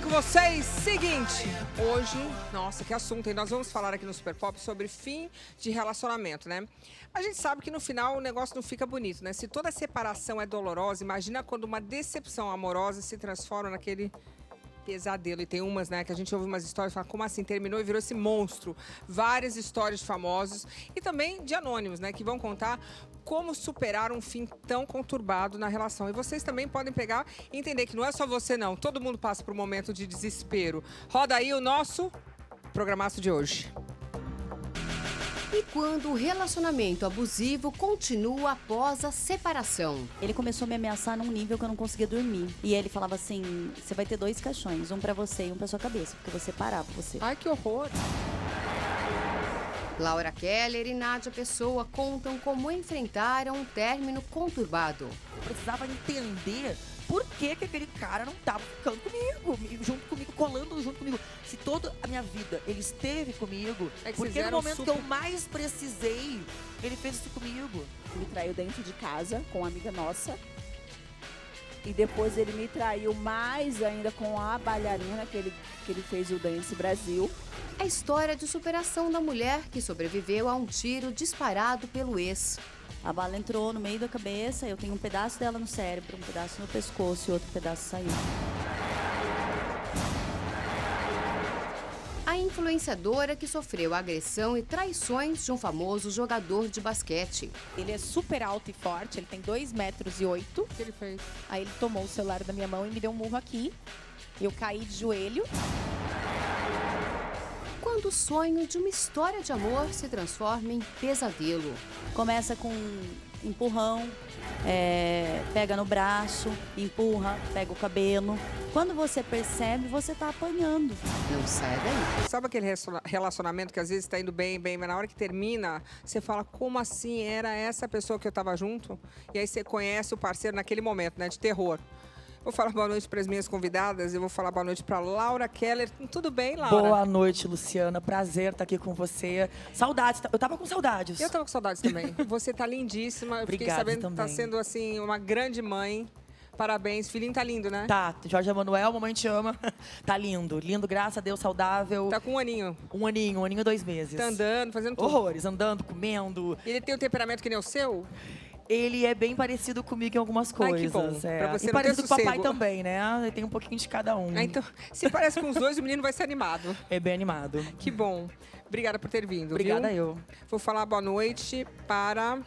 com vocês. Seguinte, hoje, nossa, que assunto, hein? Nós vamos falar aqui no Super Pop sobre fim de relacionamento, né? A gente sabe que no final o negócio não fica bonito, né? Se toda separação é dolorosa, imagina quando uma decepção amorosa se transforma naquele pesadelo. E tem umas, né, que a gente ouve umas histórias e fala, como assim? Terminou e virou esse monstro. Várias histórias de famosos e também de anônimos, né, que vão contar como superar um fim tão conturbado na relação. E vocês também podem pegar e entender que não é só você, não. Todo mundo passa por um momento de desespero. Roda aí o nosso programaço de hoje. E quando o relacionamento abusivo continua após a separação? Ele começou a me ameaçar num nível que eu não conseguia dormir. E ele falava assim, você vai ter 2 caixões, um pra você e um pra sua cabeça, porque eu vou separar pra você. Ai, que horror. Laura Keller e Nádia Pessoa contam como enfrentaram um término conturbado. Eu precisava entender por que aquele cara não estava ficando comigo, junto comigo, colando junto comigo. Se toda a minha vida ele esteve comigo, porque no momento que eu mais precisei, ele fez isso comigo. Me traiu dentro de casa com uma amiga nossa. E depois ele me traiu mais ainda com a bailarina que ele fez o Dance Brasil. A história de superação da mulher que sobreviveu a um tiro disparado pelo ex. A bala entrou no meio da cabeça, eu tenho um pedaço dela no cérebro, um pedaço no pescoço e outro pedaço saiu. A influenciadora que sofreu agressão e traições de um famoso jogador de basquete. Ele é super alto e forte, ele tem 2,8 metros. O que ele fez? Aí ele tomou o celular da minha mão e me deu um murro aqui. Eu caí de joelho. Quando o sonho de uma história de amor se transforma em pesadelo. Começa com empurrão, pega no braço, empurra, pega o cabelo. Quando você percebe, você tá apanhando. Não sai daí. Sabe aquele relacionamento que às vezes tá indo bem, mas na hora que termina, você fala, como assim? Era essa pessoa que eu tava junto? E aí você conhece o parceiro naquele momento, né, de terror. Vou falar boa noite para as minhas convidadas. Eu vou falar boa noite para Laura Keller. Tudo bem, Laura? Boa noite, Luciana. Prazer estar aqui com você. Saudades. Eu tava com saudades. Eu tava com saudades também. Você tá lindíssima. Eu fiquei sabendo que tá sendo, assim, uma grande mãe. Parabéns. Filhinho tá lindo, né? Tá. Jorge Emanuel, mamãe te ama. Tá lindo. Lindo, graças a Deus, saudável. Tá com um aninho. Um aninho e 2 meses. Tá andando, fazendo tudo. Horrores. Andando, comendo. Ele tem um temperamento que nem o seu? Ele é bem parecido comigo em algumas coisas. Ai, que bom. Pra você e parecido com o papai também, né? Ele tem um pouquinho de cada um. Então, se parece com os dois, o menino vai ser animado. É bem animado. Que bom. Obrigada por ter vindo. Obrigada viu? eu. Vou falar boa noite para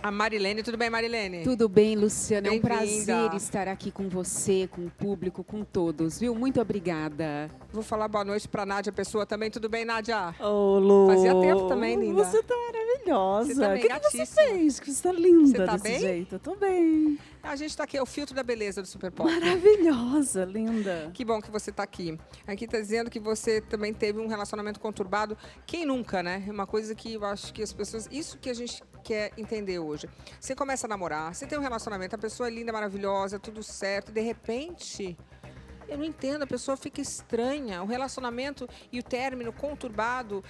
a Marilene. Tudo bem, Marilene? Tudo bem, Luciana. É um prazer estar aqui com você, com o público, com todos, viu? Muito obrigada. Vou falar boa noite para Nádia Pessoa também. Tudo bem, Nádia? Ô, Lu. Fazia tempo também, linda. Você tá maravilhosa. Você tá bem que você fez? Que você tá linda você tá desse bem? jeito. Eu tô bem. A gente tá aqui, é o filtro da beleza do Super Pop. Maravilhosa, linda. Que bom que você tá aqui. Aqui tá dizendo que você também teve um relacionamento conturbado. Quem nunca, né? É uma coisa que eu acho que as pessoas... Isso que a gente quer entender hoje. Você começa a namorar, você tem um relacionamento, a pessoa é linda, maravilhosa, tudo certo. E de repente... Eu não entendo, a pessoa fica estranha. O relacionamento e o término conturbado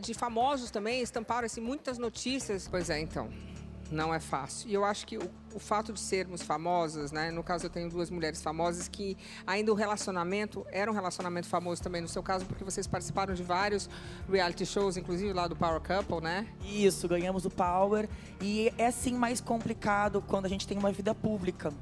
de famosos também estamparam assim, muitas notícias. Pois é, então... Não é fácil. E eu acho que o fato de sermos famosas, né? No caso, eu tenho 2 mulheres famosas que ainda o relacionamento era um relacionamento famoso também no seu caso, porque vocês participaram de vários reality shows, inclusive lá do Power Couple, né? Isso, ganhamos o Power. E é sim mais complicado quando a gente tem uma vida pública.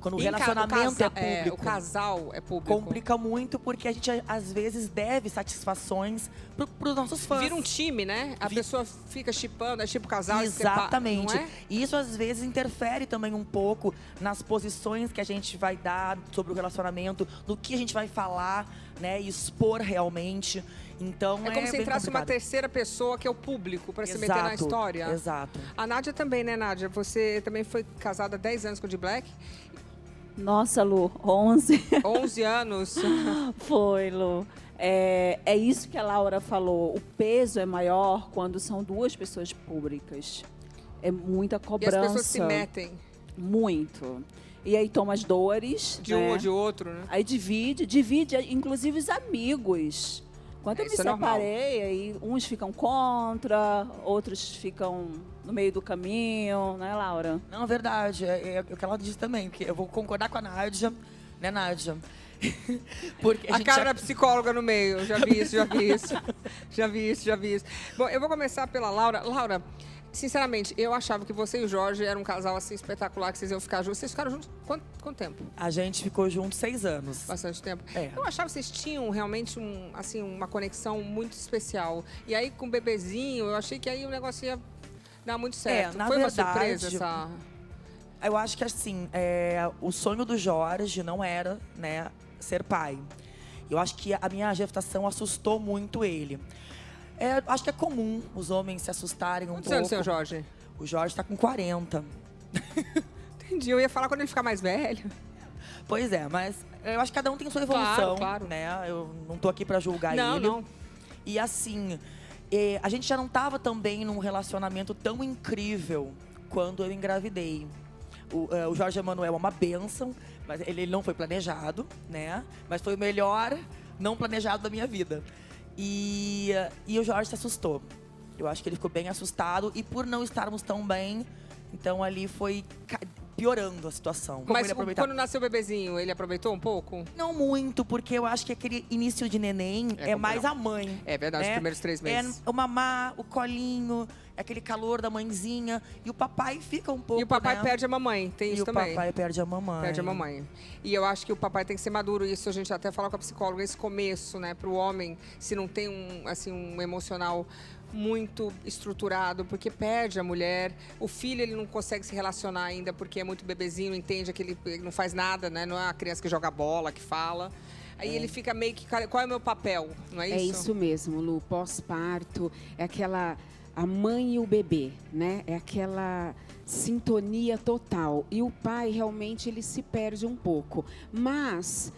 Quando o relacionamento é público. O casal é público. Complica muito porque a gente, às vezes, deve satisfações pros nossos fãs. Vira um time, né? A pessoa fica shippando, é tipo casal. Exatamente. Não é? E isso, às vezes, interfere também um pouco nas posições que a gente vai dar sobre o relacionamento, no que a gente vai falar, né? E expor realmente. Então, é como se entrasse uma terceira pessoa, que é o público, para se meter na história. Exato. A Nádia também, né, Nádia? Você também foi casada há 10 anos com o D Black. Nossa, Lu, 11. 11 anos. Foi, Lu. É isso que a Laura falou. O peso é maior quando são 2 pessoas públicas. É muita cobrança. E as pessoas se metem. Muito. E aí toma as dores. De um ou de outro, né? Aí divide, inclusive os amigos. Quando eu me separei, aí uns ficam contra, outros ficam no meio do caminho, né, Laura? Não, verdade. É o que ela disse também, que eu vou concordar com a Nádia, né, Nádia? Porque a cara da psicóloga no meio. Já vi isso. Já vi isso. Bom, eu vou começar pela Laura. Laura, sinceramente, eu achava que você e o Jorge eram um casal assim espetacular, que vocês iam ficar juntos. Vocês ficaram juntos quanto tempo? A gente ficou juntos 6 anos. Bastante tempo. É. Eu achava que vocês tinham realmente uma conexão muito especial. E aí, com o bebezinho, eu achei que aí o negócio ia dar muito certo. Na Foi verdade, uma surpresa essa... Eu acho que, assim, o sonho do Jorge não era, né, ser pai. Eu acho que a minha gestação assustou muito ele. Acho que é comum os homens se assustarem um pouco. Quantos anos tem o Jorge? O Jorge tá com 40. Entendi. Eu ia falar quando ele ficar mais velho. Pois é, mas eu acho que cada um tem sua evolução, claro. né? Eu não tô aqui pra julgar ele. Não. E assim, a gente já não tava também num relacionamento tão incrível quando eu engravidei. O Jorge Emanuel é uma bênção, mas ele não foi planejado, né? Mas foi o melhor não planejado da minha vida. E o Jorge se assustou. Eu acho que ele ficou bem assustado. E por não estarmos tão bem, então ali foi piorando a situação. Mas quando nasceu o bebezinho, ele aproveitou um pouco? Não muito, porque eu acho que aquele início de neném é mais a mãe. É verdade, né? os primeiros 3 meses. É o mamar, o colinho, aquele calor da mãezinha. E o papai fica um pouco, E o papai né? perde a mamãe, tem isso também. E o papai perde a mamãe. Perde a mamãe. E eu acho que o papai tem que ser maduro. Isso a gente até fala com a psicóloga, esse começo, né? Pro homem, se não tem um emocional muito estruturado, porque perde a mulher. O filho, ele não consegue se relacionar ainda, porque é muito bebezinho, entende que ele não faz nada, né? Não é a criança que joga bola, que fala. Aí ele fica meio que... Qual é o meu papel? Não é isso? É isso mesmo, Lu. Pós-parto, é aquela... A mãe e o bebê, né? É aquela sintonia total. E o pai, realmente, ele se perde um pouco. Mas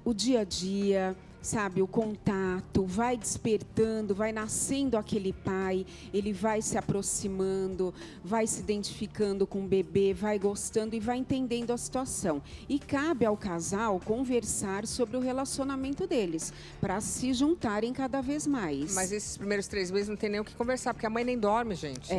o dia a dia... Sabe, o contato, vai despertando, vai nascendo aquele pai, ele vai se aproximando, vai se identificando com o bebê, vai gostando e vai entendendo a situação. E cabe ao casal conversar sobre o relacionamento deles, para se juntarem cada vez mais. Mas esses primeiros 3 meses não tem nem o que conversar, porque a mãe nem dorme, gente.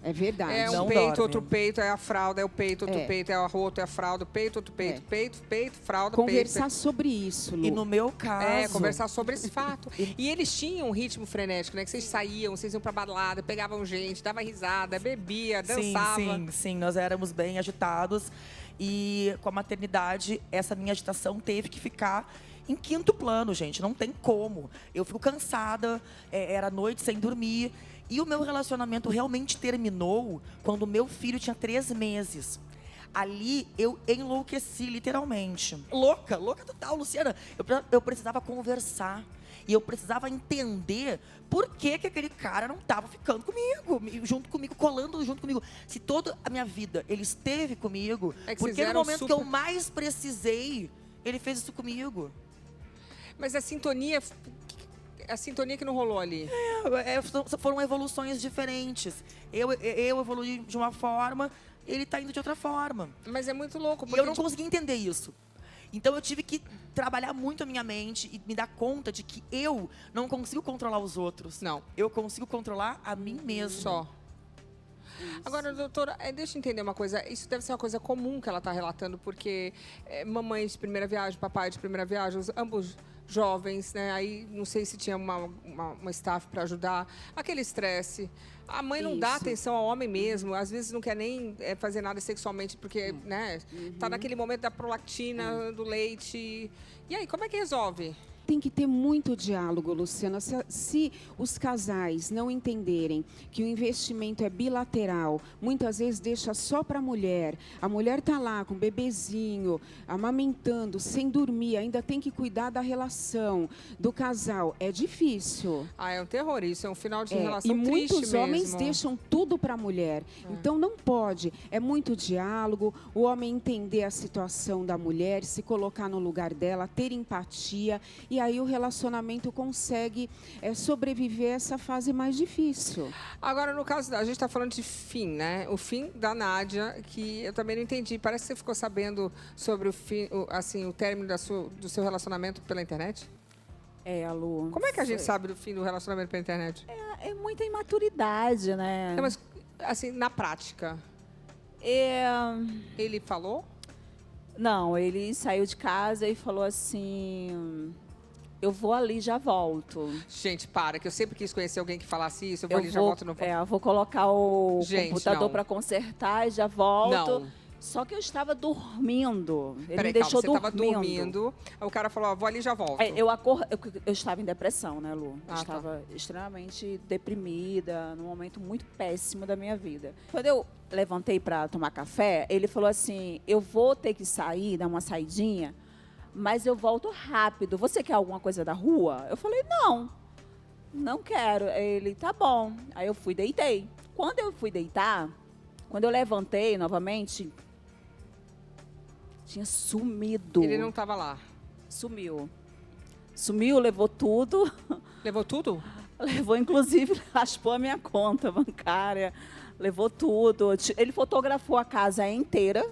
É verdade. É um Não peito, dorme. outro peito, é a fralda, é o peito, outro peito, é o arroto, é a fralda, peito, outro peito, peito, fralda, conversar peito. sobre isso, Lu. E no meu caso... conversar sobre esse fato. E eles tinham um ritmo frenético, né? Que vocês saíam, vocês iam pra balada, pegavam gente, dava risada, bebia, dançava. Sim, nós éramos bem agitados. E com a maternidade, essa minha agitação teve que ficar em 5º plano, gente. Não tem como. Eu fico cansada, era noite sem dormir. E o meu relacionamento realmente terminou quando o meu filho tinha 3 meses. Ali, eu enlouqueci, literalmente. Louca total, Luciana. Eu precisava conversar. E eu precisava entender por que aquele cara não estava ficando comigo, junto comigo, colando junto comigo. Se toda a minha vida ele esteve comigo, porque no momento que eu mais precisei, ele fez isso comigo. Mas a sintonia que não rolou ali. Foram evoluções diferentes. Eu evoluí de uma forma, ele tá indo de outra forma. Mas é muito louco. E eu não consegui entender isso. Então eu tive que trabalhar muito a minha mente e me dar conta de que eu não consigo controlar os outros. Não. Eu consigo controlar a mim mesma. Só. Agora, doutora, deixa eu entender uma coisa. Isso deve ser uma coisa comum que ela está relatando, porque mamãe de primeira viagem, papai de primeira viagem, ambos jovens, né? Aí não sei se tinha uma staff para ajudar. Aquele estresse. A mãe não dá atenção ao homem mesmo. Às vezes não quer nem fazer nada sexualmente, porque, né? Tá naquele momento da prolactina, do leite. E aí, como é que resolve? Tem que ter muito diálogo, Luciana. Se os casais não entenderem que o investimento é bilateral, muitas vezes deixa só para a mulher está lá com o bebezinho, amamentando, sem dormir, ainda tem que cuidar da relação do casal. É difícil. É um terror isso, é um final de relação e triste mesmo. muitos homens deixam tudo para a mulher. Então não pode. É muito diálogo, o homem entender a situação da mulher, se colocar no lugar dela, ter empatia. E aí o relacionamento consegue sobreviver a essa fase mais difícil. Agora, no caso, a gente está falando de fim, né? O fim da Nádia, que eu também não entendi. Parece que você ficou sabendo sobre o fim, o término do seu relacionamento pela internet? Lu. Como é que a gente sabe do fim do relacionamento pela internet? É muita imaturidade, né? Mas, assim, na prática, ele falou? Não, ele saiu de casa e falou assim... Eu vou ali, já volto. Gente, para, que eu sempre quis conhecer alguém que falasse isso. Eu vou ali, já volto, não volto. Eu vou colocar o computador não. para consertar e já volto. Não. Só que eu estava dormindo. Ele Peraí, me deixou calma, você dormindo. estava dormindo. Aí o cara falou, ó, vou ali, já volto. Eu estava em depressão, né, Lu? Eu estava extremamente deprimida, num momento muito péssimo da minha vida. Quando eu levantei para tomar café, ele falou assim, eu vou ter que sair, dar uma saidinha, mas eu volto rápido. Você quer alguma coisa da rua? Eu falei, não quero. Ele, tá bom. Aí eu fui, deitei. Quando eu fui deitar, quando eu levantei novamente, tinha sumido. Ele não estava lá. Sumiu, levou tudo. Levou tudo? Levou, inclusive, raspou a minha conta bancária. Levou tudo. Ele fotografou a casa inteira.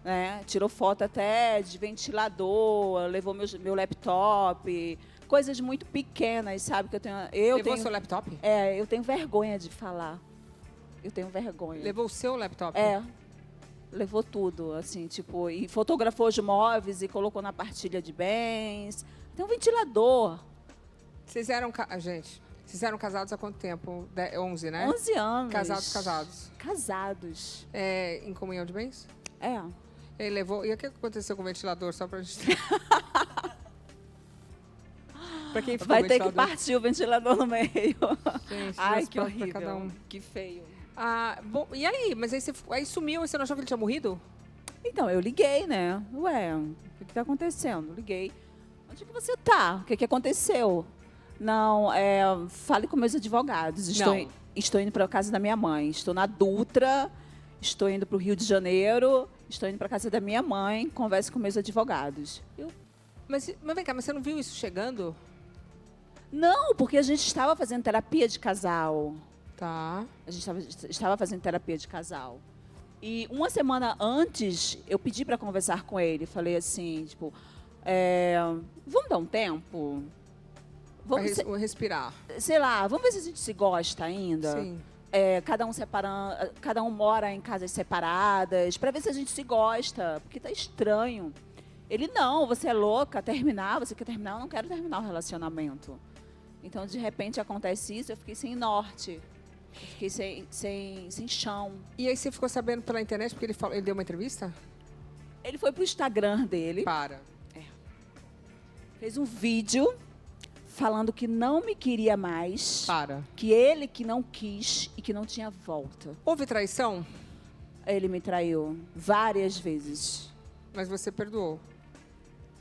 Né? Tirou foto até de ventilador, levou meu laptop, coisas muito pequenas, sabe? Que Levou seu laptop? Eu tenho vergonha de falar. Eu tenho vergonha. Levou o seu laptop? Levou tudo, assim, tipo, e fotografou os móveis e colocou na partilha de bens. Tem um ventilador. Vocês eram casados há quanto tempo? 11, né? 11 anos. Casados. Casados. Em comunhão de bens? Ele levou... E o que aconteceu com o ventilador? Só pra gente... Pra quem ficou vai ter que partir o ventilador no meio. Gente, ai, que horrível. Cada um. Que feio. Bom, e aí? Mas aí sumiu e você não achou que ele tinha morrido? Então, eu liguei, né? Ué, o que tá acontecendo? Liguei. Onde que você tá? O que aconteceu? Não, fale com meus advogados. Estou indo para a casa da minha mãe. Estou na Dutra, estou indo para o Rio de Janeiro, estou indo para a casa da minha mãe, converse com meus advogados. Mas vem cá, mas você não viu isso chegando? Não, porque a gente estava fazendo terapia de casal. Tá. A gente estava fazendo terapia de casal. E uma semana antes, eu pedi para conversar com ele. Falei assim, tipo, vamos dar um tempo? Vamos respirar. Sei lá, vamos ver se a gente se gosta ainda. Sim. Cada um mora em casas separadas, para ver se a gente se gosta, porque tá estranho. Ele, não, você é louca, você quer terminar? Eu não quero terminar o relacionamento. Então, de repente, acontece isso, eu fiquei sem norte. Eu fiquei sem chão. E aí você ficou sabendo pela internet, porque ele deu uma entrevista? Ele foi pro Instagram dele. Fez um vídeo falando que não me queria mais. Que ele que não quis e que não tinha volta. Houve traição? Ele me traiu várias vezes. Mas você perdoou?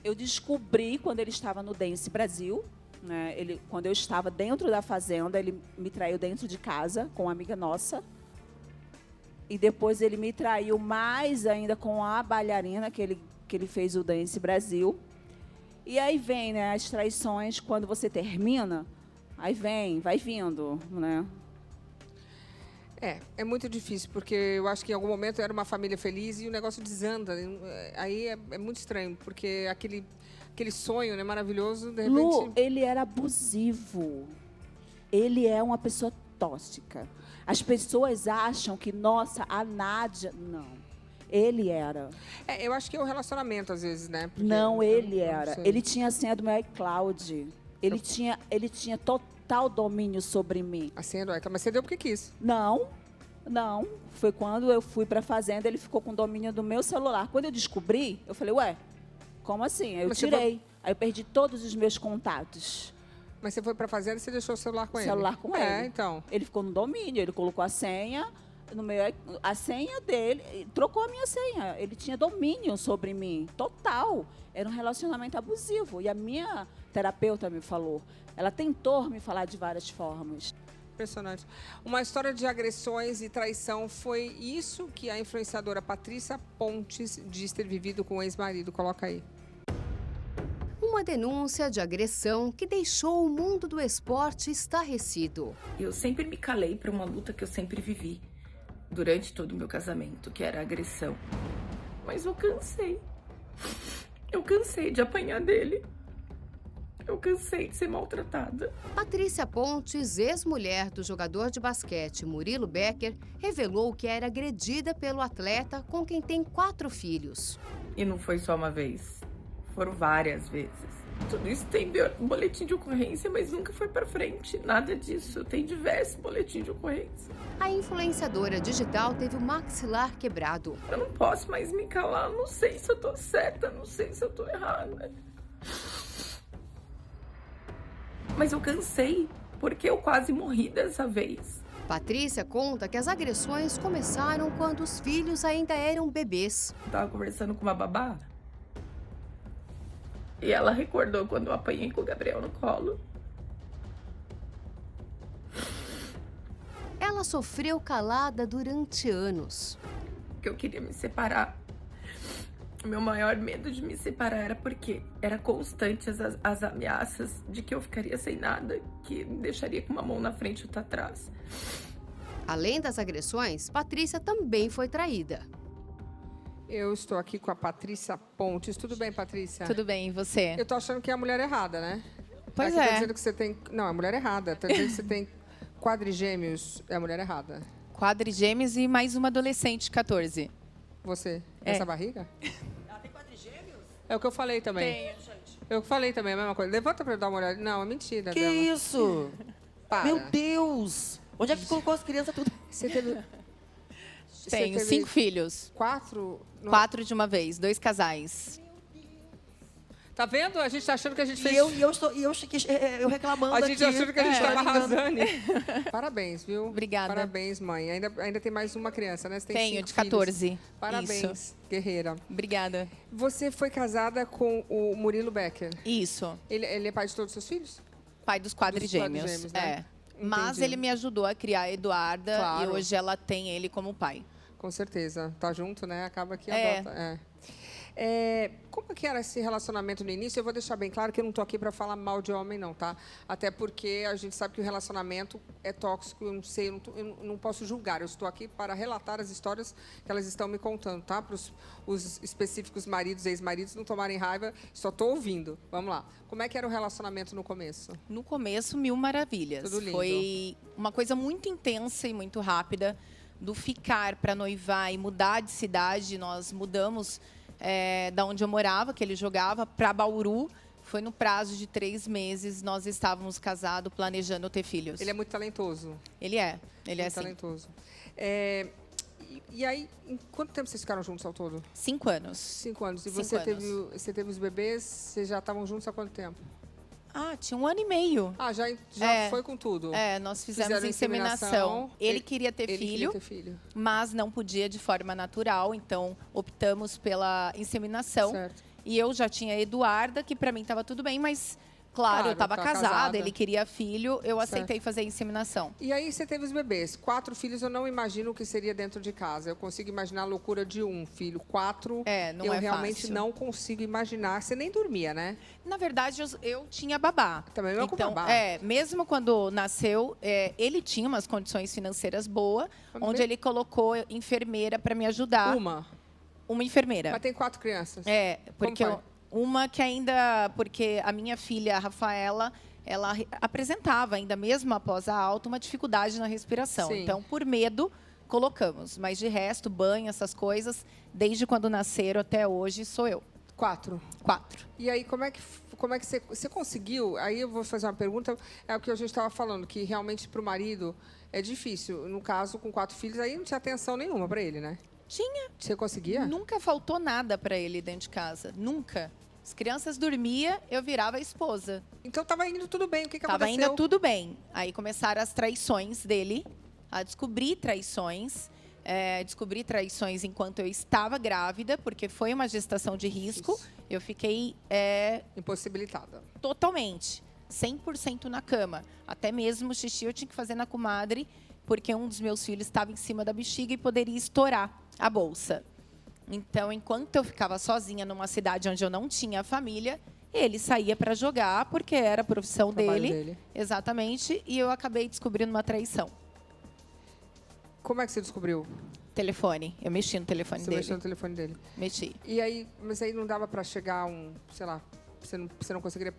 Eu descobri quando ele estava no Dance Brasil, né? Quando eu estava dentro da fazenda, ele me traiu dentro de casa com uma amiga nossa. E depois ele me traiu mais ainda com a bailarina que ele fez o Dance Brasil. E aí vem, né, as traições quando você termina, aí vai vindo, né? É muito difícil, porque eu acho que em algum momento era uma família feliz e o negócio desanda. Aí é muito estranho, porque aquele sonho, né, maravilhoso, de repente... Lu, ele era abusivo. Ele é uma pessoa tóxica. As pessoas acham que, nossa, a Nádia... Não. Ele era. Eu acho que é o relacionamento, às vezes, né? Porque não, ele era. Ele tinha a senha do meu iCloud. Ele tinha total domínio sobre mim. A senha do iCloud? Mas você deu porque quis? Não. Foi quando eu fui pra fazenda, ele ficou com domínio do meu celular. Quando eu descobri, eu falei, ué, como assim? Aí eu tirei. Aí eu perdi todos os meus contatos. Mas você foi pra fazenda e você deixou o celular com ele? Celular com ele. Então. Ele ficou no domínio, ele colocou a senha... a senha dele, trocou a minha senha. Ele tinha domínio sobre mim, total. Era um relacionamento abusivo. E a minha terapeuta me falou. Ela tentou me falar de várias formas. Impressionante. Uma história de agressões e traição, foi isso que a influenciadora Patrícia Pontes diz ter vivido com o ex-marido. Coloca aí. Uma denúncia de agressão que deixou o mundo do esporte estarrecido. Eu sempre me calei para uma luta que eu sempre vivi durante todo o meu casamento, que era a agressão. Mas eu cansei. Eu cansei de apanhar dele. Eu cansei de ser maltratada. Patrícia Pontes, ex-mulher do jogador de basquete Murilo Becker, revelou que era agredida pelo atleta com quem tem 4 filhos. E não foi só uma vez. Foram várias vezes. Tudo isso tem boletim de ocorrência, mas nunca foi pra frente. Nada disso. Tem diversos boletins de ocorrência. A influenciadora digital teve o maxilar quebrado. Eu não posso mais me calar. Não sei se eu tô certa, não sei se eu tô errada. Mas eu cansei, porque eu quase morri dessa vez. Patrícia conta que as agressões começaram quando os filhos ainda eram bebês. Eu tava conversando com uma babá. E ela recordou quando eu apanhei com o Gabriel no colo. Ela sofreu calada durante anos. Que eu queria me separar. O meu maior medo de me separar era porque era constante as ameaças de que eu ficaria sem nada, que me deixaria com uma mão na frente e outra atrás. Além das agressões, Patrícia também foi traída. Eu estou aqui com a Patrícia Pontes. Tudo bem, Patrícia? Tudo bem, e você? Eu tô achando que é a mulher errada, né? Pois Aqui é. Tá dizendo que você tem... Não, é a mulher errada. Tá dizendo que você tem quadrigêmeos. É a mulher errada. Quadrigêmeos e mais uma adolescente de 14. Você? É. Essa barriga? Ela tem quadrigêmeos? É o que eu falei também. Tenho, gente. Eu falei também a mesma coisa. Levanta pra eu dar uma olhada. Não, é mentira Que dela. isso? Para. Meu Deus! Onde é que colocou as crianças tudo? Você teve... Tenho Você teve 5 filhos. 4? 4 de uma vez, 2 casais. Tá vendo? A gente tá achando que a gente E fez... eu reclamando A gente aqui. achando que a gente estava ligando. arrasando. Parabéns, viu? Obrigada. Parabéns, mãe. Ainda tem mais uma criança, né? Você tem Tenho, 5 de 14. filhos. Parabéns, Isso. guerreira. Obrigada. Você foi casada com o Murilo Becker. Isso. Ele é pai de todos os seus filhos? Pai dos quadrigêmeos. quadrigêmeos, né? Mas Entendi. ele me ajudou a criar a Eduarda Claro. e hoje ela tem ele como pai. Com certeza. Tá junto, né? Acaba que É. adota. Como que era esse relacionamento no início? Eu vou deixar bem claro que eu não tô aqui para falar mal de homem, não, tá? Até porque a gente sabe que o relacionamento é tóxico, eu não sei, eu não posso julgar. Eu estou aqui para relatar as histórias que elas estão me contando, tá? Para os específicos maridos, ex-maridos não tomarem raiva, só tô ouvindo. Vamos lá. Como é que era o relacionamento no começo? No começo, 1000 maravilhas. Tudo lindo. Foi uma coisa muito intensa e muito rápida. Do ficar para noivar e mudar de cidade, nós mudamos da onde eu morava, que ele jogava, para Bauru. Foi no prazo de 3 meses, nós estávamos casados, planejando ter filhos. Ele é muito talentoso. Ele é Muito assim. talentoso. E aí, em quanto tempo vocês ficaram juntos ao todo? 5 anos. 5 anos. E 5 você anos. teve os bebês, vocês já estavam juntos há quanto tempo? Tinha 1 ano e meio. Já foi com tudo? Nós fizemos Fizeram inseminação. Ele queria ter Ele filho, queria ter filho. mas não podia de forma natural, então optamos pela inseminação. Certo. E eu já tinha a Eduarda, que para mim estava tudo bem, mas claro, eu estava tá casada, casada. ele queria filho, eu Certo. aceitei fazer a inseminação. E aí você teve os bebês. 4 filhos, eu não imagino o que seria dentro de casa. Eu consigo imaginar a loucura de 1 filho. 4, Não eu é realmente fácil. não consigo imaginar. Você nem dormia, né? Na verdade, eu tinha babá. Também eu com Então, babá. mesmo quando nasceu, ele tinha umas condições financeiras boas, Quando onde veio- ele colocou enfermeira para me ajudar. Uma enfermeira. Mas tem 4 crianças. Porque Como uma que ainda... Porque a minha filha, a Rafaela, ela apresentava, ainda mesmo após a alta, uma dificuldade na respiração. Sim. Então, por medo, colocamos. Mas, de resto, banho, essas coisas, desde quando nasceram até hoje, sou eu. 4. 4. E aí, como é que você conseguiu? Aí eu vou fazer uma pergunta, é o que a gente estava falando, que realmente para o marido é difícil. No caso, com 4 filhos, aí não tinha atenção nenhuma para ele, né? Tinha. Você conseguia? Nunca faltou nada para ele dentro de casa. Nunca. As crianças dormiam, eu virava a esposa. Então estava indo tudo bem. O que Tava aconteceu? ainda tudo bem. Aí começaram as traições dele, a descobrir traições. Descobri traições enquanto eu estava grávida, porque foi uma gestação de risco. Isso. Eu fiquei Impossibilitada. totalmente, 100% na cama. Até mesmo o xixi eu tinha que fazer na comadre, porque um dos meus filhos estava em cima da bexiga e poderia estourar a bolsa. Então, enquanto eu ficava sozinha numa cidade onde eu não tinha família, ele saía para jogar, porque era a profissão Trabalho dele. Exatamente. E eu acabei descobrindo uma traição. Como é que você descobriu? Telefone. Eu mexi no telefone Você dele. mexeu no telefone dele. Mexi. E aí, mas aí não dava para chegar sei lá, você não conseguiria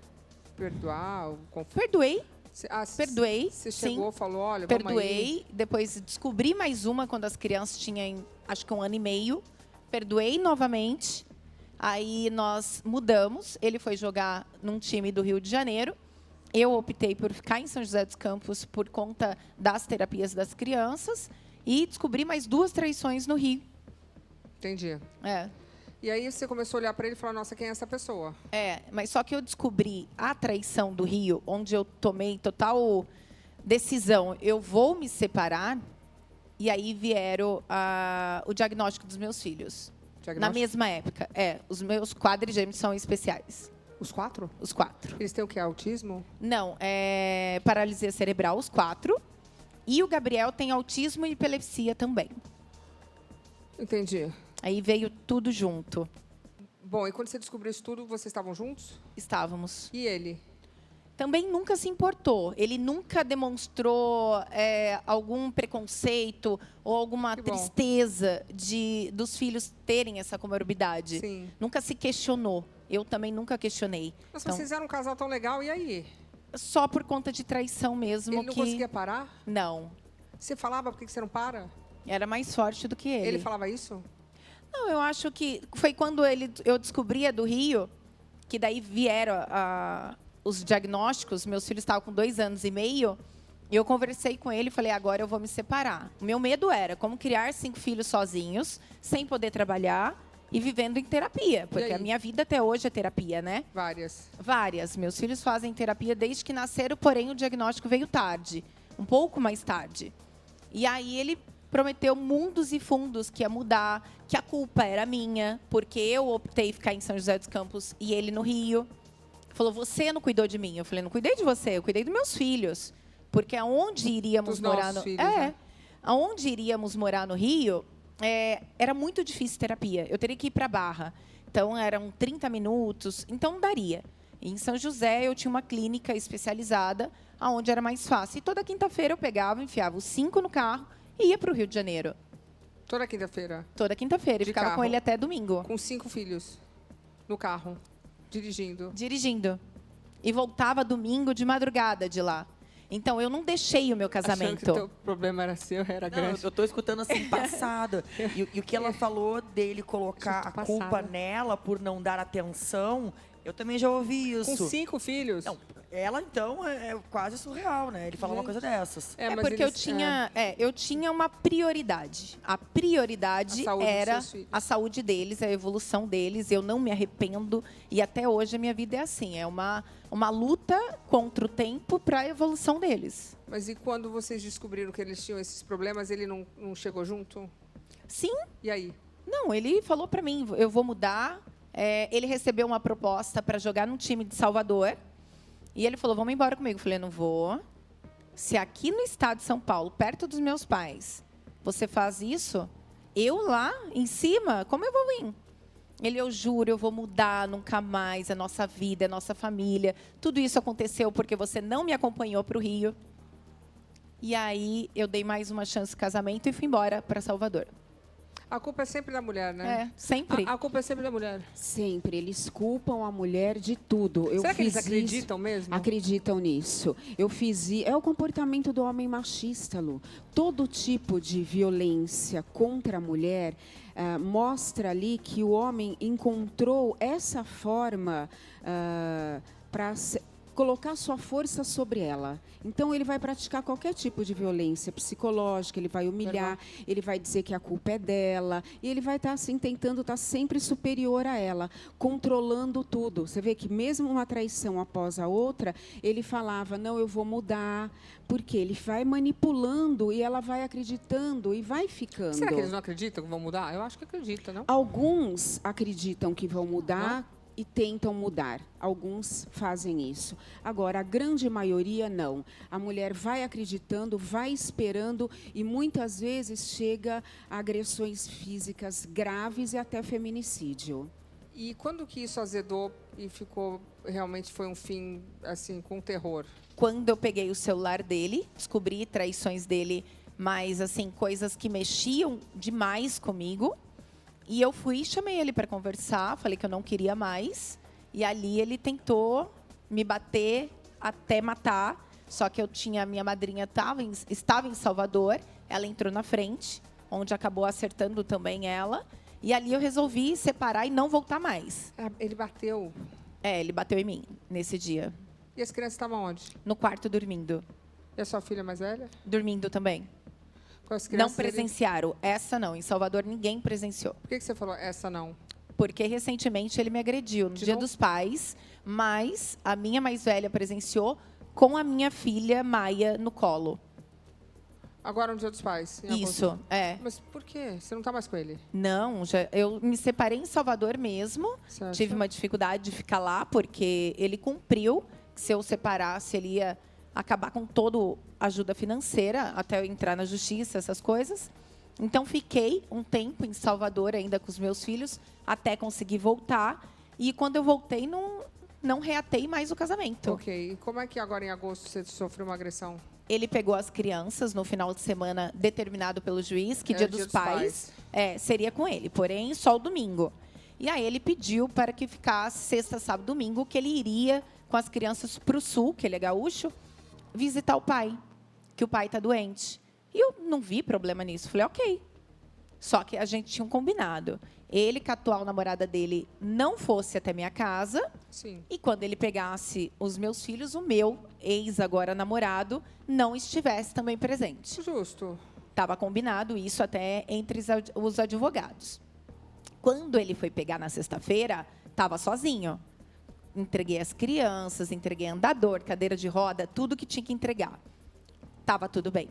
perdoar? Perdoei. Você Perdoei, Você sim. chegou, falou, olha, vamos aí. Perdoei. Depois descobri mais uma quando as crianças tinham, acho que 1 ano e meio. Perdoei novamente. Aí nós mudamos, ele foi jogar num time do Rio de Janeiro. Eu optei por ficar em São José dos Campos por conta das terapias das crianças e descobri mais 2 traições no Rio. Entendi. É. E aí você começou a olhar para ele e falar, nossa, quem é essa pessoa? Mas só que eu descobri a traição do Rio, onde eu tomei total decisão, eu vou me separar, e aí vieram o diagnóstico dos meus filhos. Na mesma época. Os meus quadrigêmeos são especiais. Os 4? Os 4. Eles têm o quê? Autismo? Não, é paralisia cerebral, os 4. E o Gabriel tem autismo e epilepsia também. Entendi. Aí veio tudo junto. Bom, e quando você descobriu isso tudo, vocês estavam juntos? Estávamos. E ele? Também nunca se importou. Ele nunca demonstrou algum preconceito ou alguma tristeza dos filhos terem essa comorbidade. Sim. Nunca se questionou. Eu também nunca questionei. Mas vocês eram um casal tão legal, e aí? Só por conta de traição mesmo. Ele não conseguia parar? Não. Você falava, por que você não para? Era mais forte do que ele. Ele falava isso? Não, eu acho que foi quando eu descobria do Rio, que daí vieram os diagnósticos. Meus filhos estavam com 2 anos e meio. E eu conversei com ele e falei, agora eu vou me separar. O meu medo era como criar 5 filhos sozinhos, sem poder trabalhar e vivendo em terapia. Porque a minha vida até hoje é terapia, né? Várias. Meus filhos fazem terapia desde que nasceram, porém o diagnóstico veio tarde. Um pouco mais tarde. E aí ele prometeu mundos e fundos que ia mudar, que a culpa era minha, porque eu optei ficar em São José dos Campos e ele no Rio. Falou, você não cuidou de mim. Eu falei, não cuidei de você, eu cuidei dos meus filhos. Porque aonde iríamos morar no Rio? Aonde iríamos morar no Rio, era muito difícil terapia. Eu teria que ir para Barra. Então, eram 30 minutos. Então, não daria. E em São José, eu tinha uma clínica especializada, aonde era mais fácil. E toda quinta-feira eu pegava, enfiava os 5 no carro e ia para o Rio de Janeiro. Toda quinta-feira? Toda quinta-feira. E ficava com ele até domingo. Com 5 filhos? No carro? Dirigindo? Dirigindo. E voltava domingo de madrugada de lá. Então, eu não deixei o meu casamento. Achando que o teu problema era seu, era grande. Eu tô escutando assim, passada. E o que ela falou dele colocar a culpa nela por não dar atenção, eu também já ouvi isso. Com 5 filhos? Não, ela, então, é quase surreal, né? Ele falar uma coisa dessas. Porque eu tinha uma prioridade. A prioridade era a saúde deles, a evolução deles. Eu não me arrependo. E até hoje a minha vida é assim. É uma luta contra o tempo para a evolução deles. Mas e quando vocês descobriram que eles tinham esses problemas, ele não chegou junto? Sim. E aí? Não, ele falou para mim, eu vou mudar. Ele recebeu uma proposta para jogar num time de Salvador. E ele falou, vamos embora comigo. Eu falei, não vou. Se aqui no estado de São Paulo, perto dos meus pais, você faz isso, eu lá em cima, como eu vou vir? Ele, eu juro, eu vou mudar nunca mais a nossa vida, a nossa família. Tudo isso aconteceu porque você não me acompanhou para o Rio. E aí eu dei mais uma chance de casamento e fui embora para Salvador. A culpa é sempre da mulher, né? Sempre. A culpa é sempre da mulher. Sempre. Eles culpam a mulher de tudo. Será que eles acreditam mesmo? Acreditam nisso. Eu fiz isso. É o comportamento do homem machista, Lu. Todo tipo de violência contra a mulher mostra ali que o homem encontrou essa forma para colocar sua força sobre ela. Então, ele vai praticar qualquer tipo de violência psicológica, ele vai humilhar, ele vai dizer que a culpa é dela, e ele vai estar assim, tentando estar sempre superior a ela, controlando tudo. Você vê que mesmo uma traição após a outra, ele falava, não, eu vou mudar, porque ele vai manipulando e ela vai acreditando e vai ficando. Será que eles não acreditam que vão mudar? Eu acho que acreditam, não? Alguns acreditam que vão mudar, e tentam mudar. Alguns fazem isso. Agora, a grande maioria, não. A mulher vai acreditando, vai esperando e muitas vezes chega a agressões físicas graves e até feminicídio. E quando que isso azedou e realmente foi um fim, assim, com terror? Quando eu peguei o celular dele, descobri traições dele, mas, assim, coisas que mexiam demais comigo. E eu fui, chamei ele para conversar, falei que eu não queria mais. E ali ele tentou me bater até matar. Só que minha madrinha estava em Salvador, ela entrou na frente, onde acabou acertando também ela. E ali eu resolvi separar e não voltar mais. Ele bateu? Ele bateu em mim nesse dia. E as crianças estavam onde? No quarto, dormindo. E a sua filha mais velha? Dormindo também. Com as crianças, Não presenciaram. Essa não. Em Salvador, ninguém presenciou. Por que você falou essa não? Porque recentemente ele me agrediu no Dia dos Pais, mas a minha mais velha presenciou com a minha filha Maia no colo. Agora no Dia dos Pais? Isso, Mas por quê? Você não está mais com ele? Não, eu me separei em Salvador mesmo. Certo. Tive uma dificuldade de ficar lá, porque ele cumpriu que se eu separasse, ele ia acabar com toda a ajuda financeira, até eu entrar na justiça, essas coisas. Então, fiquei um tempo em Salvador ainda com os meus filhos, até conseguir voltar. E quando eu voltei, não reatei mais o casamento. Ok. E como é que agora em agosto você sofreu uma agressão? Ele pegou as crianças no final de semana determinado pelo juiz, que Dia dos Pais seria com ele, porém só o domingo. E aí ele pediu para que ficasse sexta, sábado, domingo, que ele iria com as crianças para o sul, que ele é gaúcho, visitar o pai, que o pai está doente. E eu não vi problema nisso. Falei, ok. Só que a gente tinha um combinado. Ele, com a atual namorada dele, não fosse até minha casa. Sim. E quando ele pegasse os meus filhos, o meu ex, agora namorado, não estivesse também presente. Justo. Estava combinado isso até entre os advogados. Quando ele foi pegar na sexta-feira, estava sozinho. Entreguei as crianças, entreguei andador, cadeira de roda, tudo que tinha que entregar. Estava tudo bem.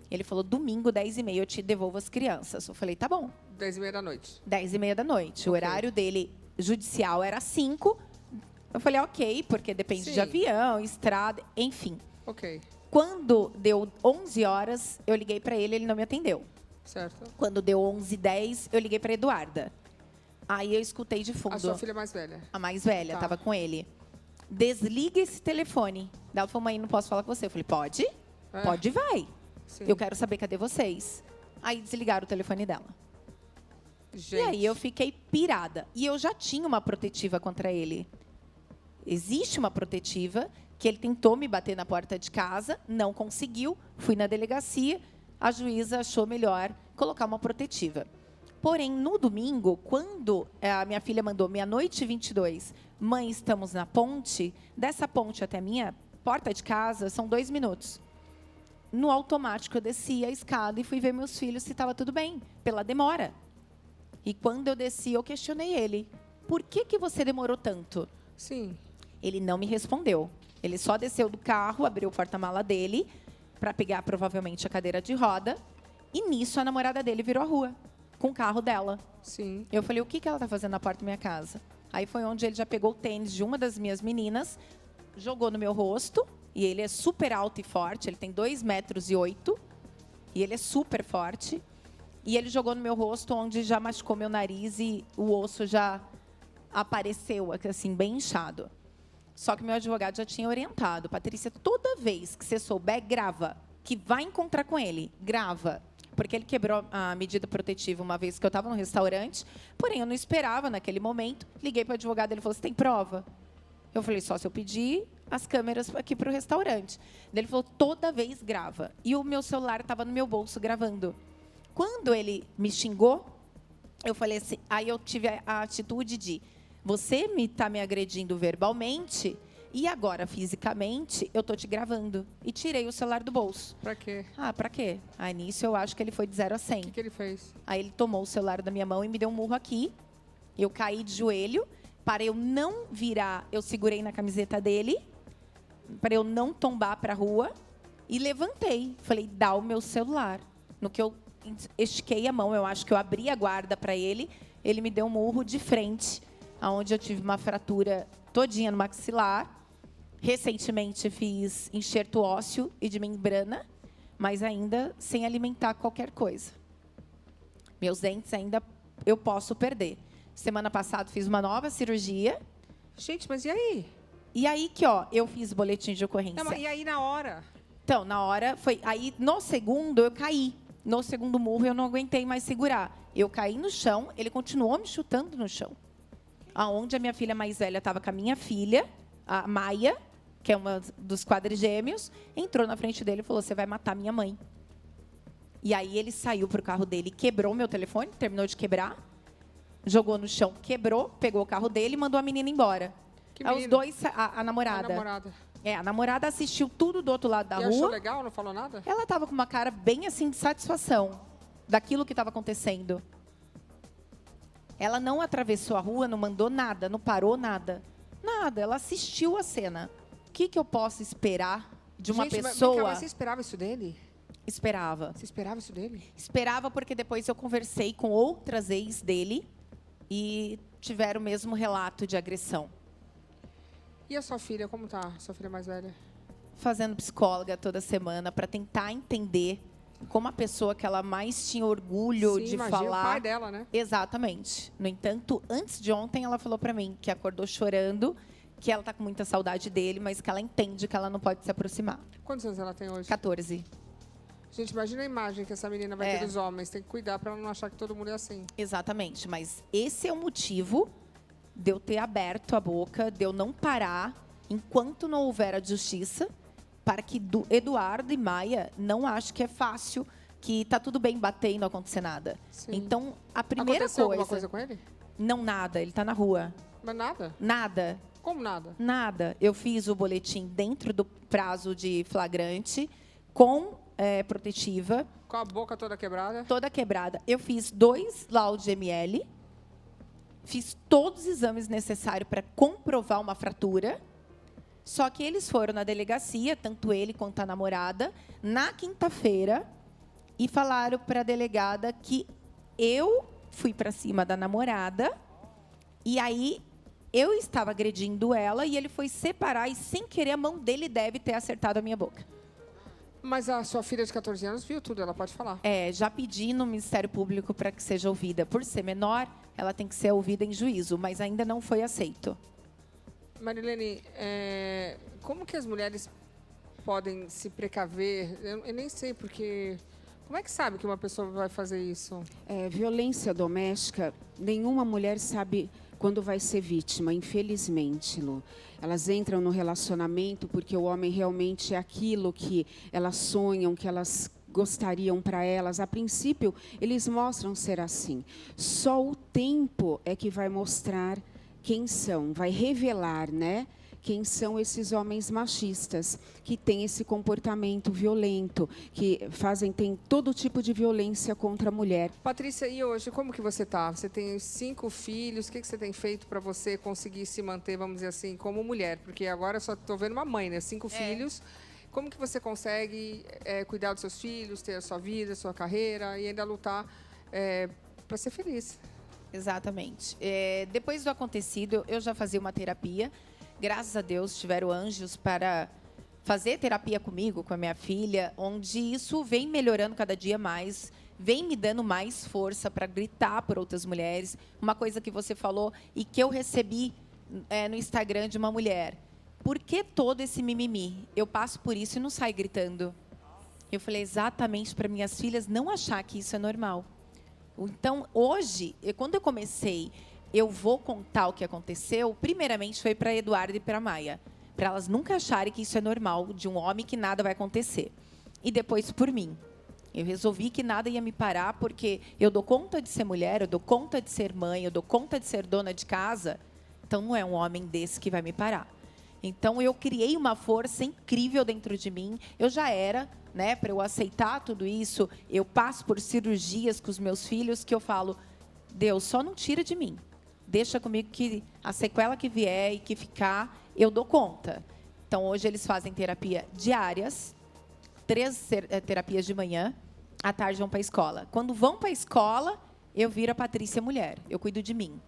Ele falou, domingo, 10h30, eu te devolvo as crianças. Eu falei, tá bom. 10h30 da noite. 10h30 da noite. O horário dele judicial era 5. Eu falei, ok, porque depende de avião, estrada, enfim. Ok. Quando deu 11 horas, eu liguei para ele, ele não me atendeu. Certo. Quando deu 11h10, eu liguei para Eduarda. Aí eu escutei de fundo. A sua filha mais velha? A mais velha, estava com ele. Desliga esse telefone. Daí ela falou, mãe, não posso falar com você. Eu falei, pode? Pode, vai. Sim. Eu quero saber cadê vocês. Aí desligaram o telefone dela. Gente. E aí eu fiquei pirada. E eu já tinha uma protetiva contra ele. Existe uma protetiva que ele tentou me bater na porta de casa, não conseguiu, fui na delegacia, a juíza achou melhor colocar uma protetiva. Porém, no domingo, quando a minha filha mandou 00:22, mãe, estamos na ponte, dessa ponte até a minha porta de casa são 2 minutos. No automático, eu desci a escada e fui ver meus filhos se estava tudo bem, pela demora. E quando eu desci, eu questionei ele. Por que você demorou tanto? Sim. Ele não me respondeu. Ele só desceu do carro, abriu o porta-mala dele, para pegar provavelmente a cadeira de roda. E nisso, a namorada dele virou a rua, com o carro dela. Sim. Eu falei, o que ela está fazendo na porta da minha casa? Aí foi onde ele já pegou o tênis de uma das minhas meninas, jogou no meu rosto. E ele é super alto e forte, ele tem 2,8 metros. E ele é super forte. E ele jogou no meu rosto, onde já machucou meu nariz e o osso já apareceu, assim, bem inchado. Só que meu advogado já tinha orientado. Patrícia, toda vez que você souber, grava. Que vai encontrar com ele, grava. Porque ele quebrou a medida protetiva uma vez que eu estava no restaurante. Porém, eu não esperava naquele momento. Liguei para o advogado, ele falou, você tem prova? Eu falei, só se eu pedir as câmeras aqui para o restaurante. Ele falou, toda vez grava. E o meu celular estava no meu bolso gravando. Quando ele me xingou, eu falei assim, aí eu tive a atitude de, você está me agredindo verbalmente e agora, fisicamente, eu estou te gravando. E tirei o celular do bolso. Pra quê? Pra quê? Aí, nisso, eu acho que ele foi de 0 a 100. O que ele fez? Aí, ele tomou o celular da minha mão e me deu um murro aqui. Eu caí de joelho. Para eu não virar, eu segurei na camiseta dele. Para eu não tombar para a rua. E levantei. Falei, dá o meu celular. No que eu estiquei a mão, eu acho que eu abri a guarda para ele. Ele me deu um murro de frente, onde eu tive uma fratura todinha no maxilar. Recentemente fiz enxerto ósseo e de membrana, mas ainda sem alimentar qualquer coisa. Meus dentes ainda eu posso perder. Semana passada fiz uma nova cirurgia. Gente, mas e aí? E aí que, eu fiz boletim de ocorrência. Não, e aí na hora? Então, na hora, foi... Aí, no segundo, eu caí. No segundo murro, eu não aguentei mais segurar. Eu caí no chão, ele continuou me chutando no chão. Aonde a minha filha mais velha estava com a minha filha, a Maia, que é uma dos quadrigêmeos, entrou na frente dele e falou, você vai matar minha mãe. E aí ele saiu pro carro dele, quebrou meu telefone, terminou de quebrar. jogou no chão, quebrou, pegou o carro dele e mandou a menina embora. Que Aí os menina? dois, a namorada. A namorada. A namorada assistiu tudo do outro lado da E rua. achou legal? Não falou nada? Ela estava com uma cara bem assim de satisfação daquilo que estava acontecendo. Ela não atravessou a rua, não mandou nada, não parou nada. Nada, ela assistiu a cena. O que eu posso esperar de uma pessoa? Mas você esperava isso dele? Esperava. Você esperava isso dele? Esperava porque depois eu conversei com outras ex dele e tiveram o mesmo relato de agressão. E a sua filha, como tá? Sua filha mais velha? Fazendo psicóloga toda semana para tentar entender como a pessoa que ela mais tinha orgulho de imagina, falar. O pai dela, né? Exatamente. No entanto, antes de ontem, ela falou para mim que acordou chorando, que ela tá com muita saudade dele, mas que ela entende que ela não pode se aproximar. Quantos anos ela tem hoje? 14. Gente, imagina a imagem que essa menina vai ter dos homens. Tem que cuidar para ela não achar que todo mundo é assim. Exatamente. Mas esse é o motivo de eu ter aberto a boca, de eu não parar enquanto não houver a justiça, para que Eduardo e Maia não achem que é fácil, que tá tudo bem bater e não acontecer nada. Sim. Então, a primeira Aconteceu coisa... alguma coisa com ele? Não, nada. Ele tá na rua. Mas nada? Nada. Como nada? Nada. Eu fiz o boletim dentro do prazo de flagrante, com protetiva. Com a boca toda quebrada? Toda quebrada. Eu fiz 2 laudos de ML, fiz todos os exames necessários para comprovar uma fratura. Só que eles foram na delegacia, tanto ele quanto a namorada, na quinta-feira, e falaram para a delegada que eu fui para cima da namorada, e aí eu estava agredindo ela, e ele foi separar, e sem querer a mão dele deve ter acertado a minha boca. Mas a sua filha de 14 anos viu tudo, ela pode falar. Já pedi no Ministério Público para que seja ouvida. Por ser menor, ela tem que ser ouvida em juízo, mas ainda não foi aceito. Marilene, como que as mulheres podem se precaver? Eu nem sei, porque... Como é que sabe que uma pessoa vai fazer isso? Violência doméstica, nenhuma mulher sabe quando vai ser vítima, infelizmente, Lu. Elas entram no relacionamento porque o homem realmente é aquilo que elas sonham, que elas gostariam para elas. A princípio, eles mostram ser assim. Só o tempo é que vai mostrar quem são, vai revelar, né? Quem são esses homens machistas que têm esse comportamento violento, que tem todo tipo de violência contra a mulher. Patrícia, e hoje, como que você está? Você tem 5 filhos, o que você tem feito para você conseguir se manter, vamos dizer assim, como mulher? Porque agora eu só estou vendo uma mãe, né? 5 filhos. Como que você consegue cuidar dos seus filhos, ter a sua vida, a sua carreira e ainda lutar para ser feliz? Exatamente. Depois do acontecido, eu já fazia uma terapia. Graças a Deus, tiveram anjos para fazer terapia comigo, com a minha filha, onde isso vem melhorando cada dia mais, vem me dando mais força para gritar por outras mulheres. Uma coisa que você falou e que eu recebi no Instagram de uma mulher. Por que todo esse mimimi? Eu passo por isso e não saio gritando. Eu falei exatamente para minhas filhas não achar que isso é normal. Então, hoje, quando eu comecei... Eu vou contar o que aconteceu, primeiramente foi para Eduardo e para Maia, para elas nunca acharem que isso é normal de um homem, que nada vai acontecer. E depois por mim. Eu resolvi que nada ia me parar, porque eu dou conta de ser mulher, eu dou conta de ser mãe, eu dou conta de ser dona de casa, então não é um homem desse que vai me parar. Então eu criei uma força incrível dentro de mim, eu já era, né, para eu aceitar tudo isso, eu passo por cirurgias com os meus filhos, que eu falo, Deus, só não tira de mim. Deixa comigo que a sequela que vier e que ficar, eu dou conta. Então, hoje eles fazem terapia diárias, 3 terapias de manhã, à tarde vão para a escola. Quando vão para a escola, eu viro a Patrícia mulher, eu cuido de mim.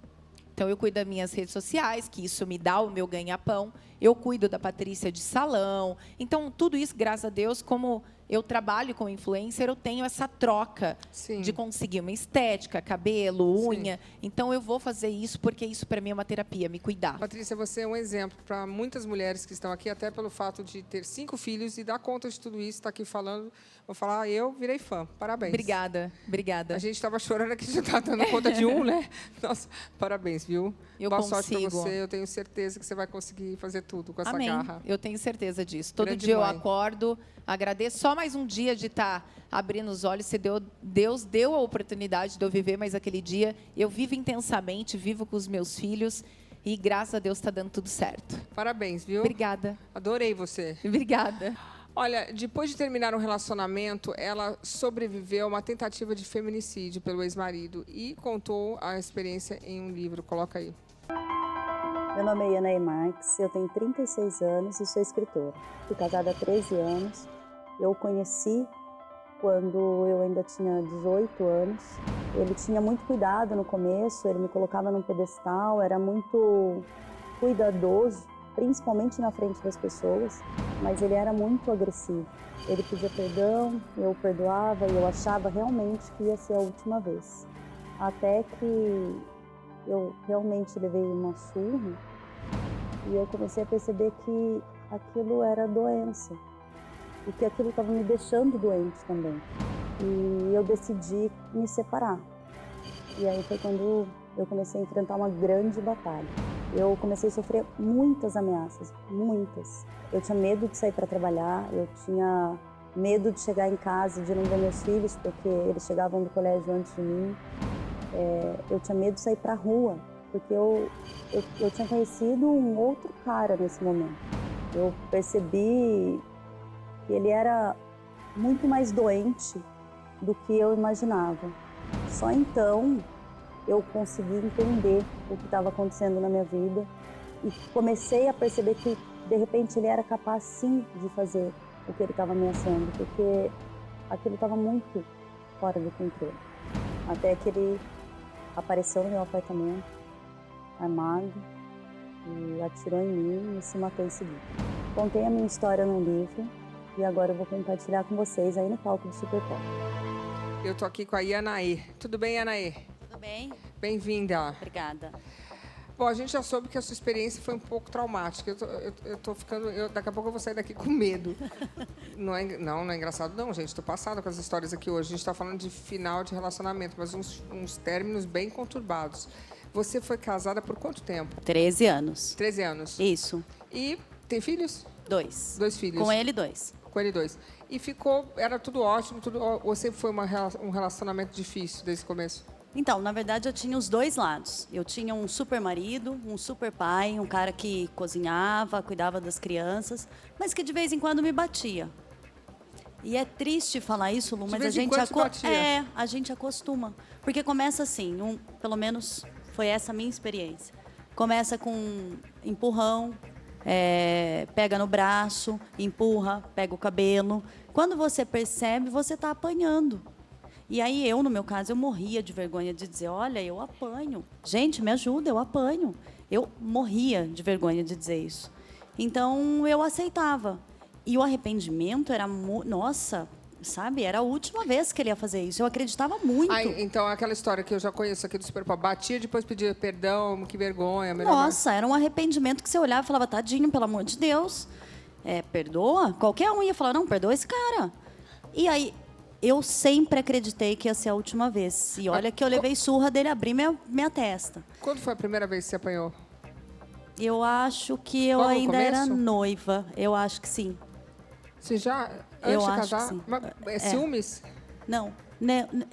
Então, eu cuido das minhas redes sociais, que isso me dá o meu ganha-pão. Eu cuido da Patrícia de salão. Então, tudo isso, graças a Deus, como eu trabalho com influencer, eu tenho essa troca de conseguir uma estética, cabelo, unha. Então, eu vou fazer isso porque isso, para mim, é uma terapia, me cuidar. Patrícia, você é um exemplo para muitas mulheres que estão aqui, até pelo fato de ter 5 filhos e dar conta de tudo isso, estar aqui falando. Vou falar, eu virei fã. Parabéns. Obrigada, obrigada. A gente estava chorando aqui, já está dando conta de um, né? Nossa, parabéns, viu? Boa sorte para você. Eu tenho certeza que você vai conseguir fazer tudo com essa garra. Eu tenho certeza disso. Todo dia eu acordo, agradeço. Só mais um dia de estar abrindo os olhos. Deus deu a oportunidade de eu viver mais aquele dia. Eu vivo intensamente, vivo com os meus filhos. E, graças a Deus, está dando tudo certo. Parabéns, viu? Obrigada. Adorei você. Obrigada. Olha, depois de terminar um relacionamento, ela sobreviveu a uma tentativa de feminicídio pelo ex-marido e contou a experiência em um livro. Coloca aí. Meu nome é Ana Marques, eu tenho 36 anos e sou escritora. Fui casada há 13 anos. Eu o conheci quando eu ainda tinha 18 anos. Ele tinha muito cuidado no começo, ele me colocava num pedestal, era muito cuidadoso, principalmente na frente das pessoas, mas ele era muito agressivo. Ele pedia perdão, eu perdoava e eu achava realmente que ia ser a última vez. Até que eu realmente levei uma surra e eu comecei a perceber que aquilo era doença e que aquilo estava me deixando doente também. E eu decidi me separar. E aí foi quando eu comecei a enfrentar uma grande batalha. Eu comecei a sofrer muitas ameaças, muitas. Eu tinha medo de sair para trabalhar, eu tinha medo de chegar em casa e de não ver meus filhos, porque eles chegavam do colégio antes de mim. Eu tinha medo de sair para a rua, porque eu tinha conhecido um outro cara nesse momento. Eu percebi que ele era muito mais doente do que eu imaginava. Só então eu consegui entender o que estava acontecendo na minha vida e comecei a perceber que, de repente, ele era capaz, sim, de fazer o que ele estava ameaçando, porque aquilo estava muito fora do controle. Até que ele apareceu no meu apartamento, armado, e atirou em mim e se matou em seguida. Contei a minha história num livro e agora eu vou compartilhar com vocês aí no palco do Super Pop. Eu tô aqui com a Yanaê. Tudo bem, Yanaê? Tudo bem? Bem-vinda. Obrigada. Bom, a gente já soube que a sua experiência foi um pouco traumática. Eu tô ficando... daqui a pouco eu vou sair daqui com medo. Não é engraçado não, gente. Tô passada com as histórias aqui hoje. A gente tá falando de final de relacionamento, mas uns términos bem conturbados. Você foi casada por quanto tempo? 13 anos. 13 anos. Isso. E tem filhos? 2. 2 filhos. Com ele, 2. Com ele, 2. E ficou... Era tudo ótimo, tudo... Ou sempre foi um relacionamento difícil desde o começo? Então, na verdade, eu tinha os dois lados. Eu tinha um super marido, um super pai, um cara que cozinhava, cuidava das crianças, mas que de vez em quando me batia. E é triste falar isso, Lu, mas a gente acostuma. Porque começa assim, pelo menos foi essa a minha experiência. Começa com empurrão, pega no braço, empurra, pega o cabelo. Quando você percebe, você está apanhando. E aí eu, no meu caso, eu morria de vergonha de dizer, olha, eu apanho. Gente, me ajuda, eu apanho. Eu morria de vergonha de dizer isso. Então, eu aceitava. E o arrependimento era, nossa, sabe, era a última vez que ele ia fazer isso. Eu acreditava muito. Então, aquela história que eu já conheço aqui do Super Pop, batia, depois pedia perdão, que vergonha. Nossa, era um arrependimento que você olhava e falava, tadinho, pelo amor de Deus. Perdoa? Qualquer um ia falar, não, perdoa esse cara. E aí... Eu sempre acreditei que ia ser a última vez. E olha que eu levei surra dele abrir minha testa. Quando foi a primeira vez que você apanhou? Eu acho que eu ainda era noiva. Eu acho que sim. Você já, antes de casar? Sim. Ciúmes? Não.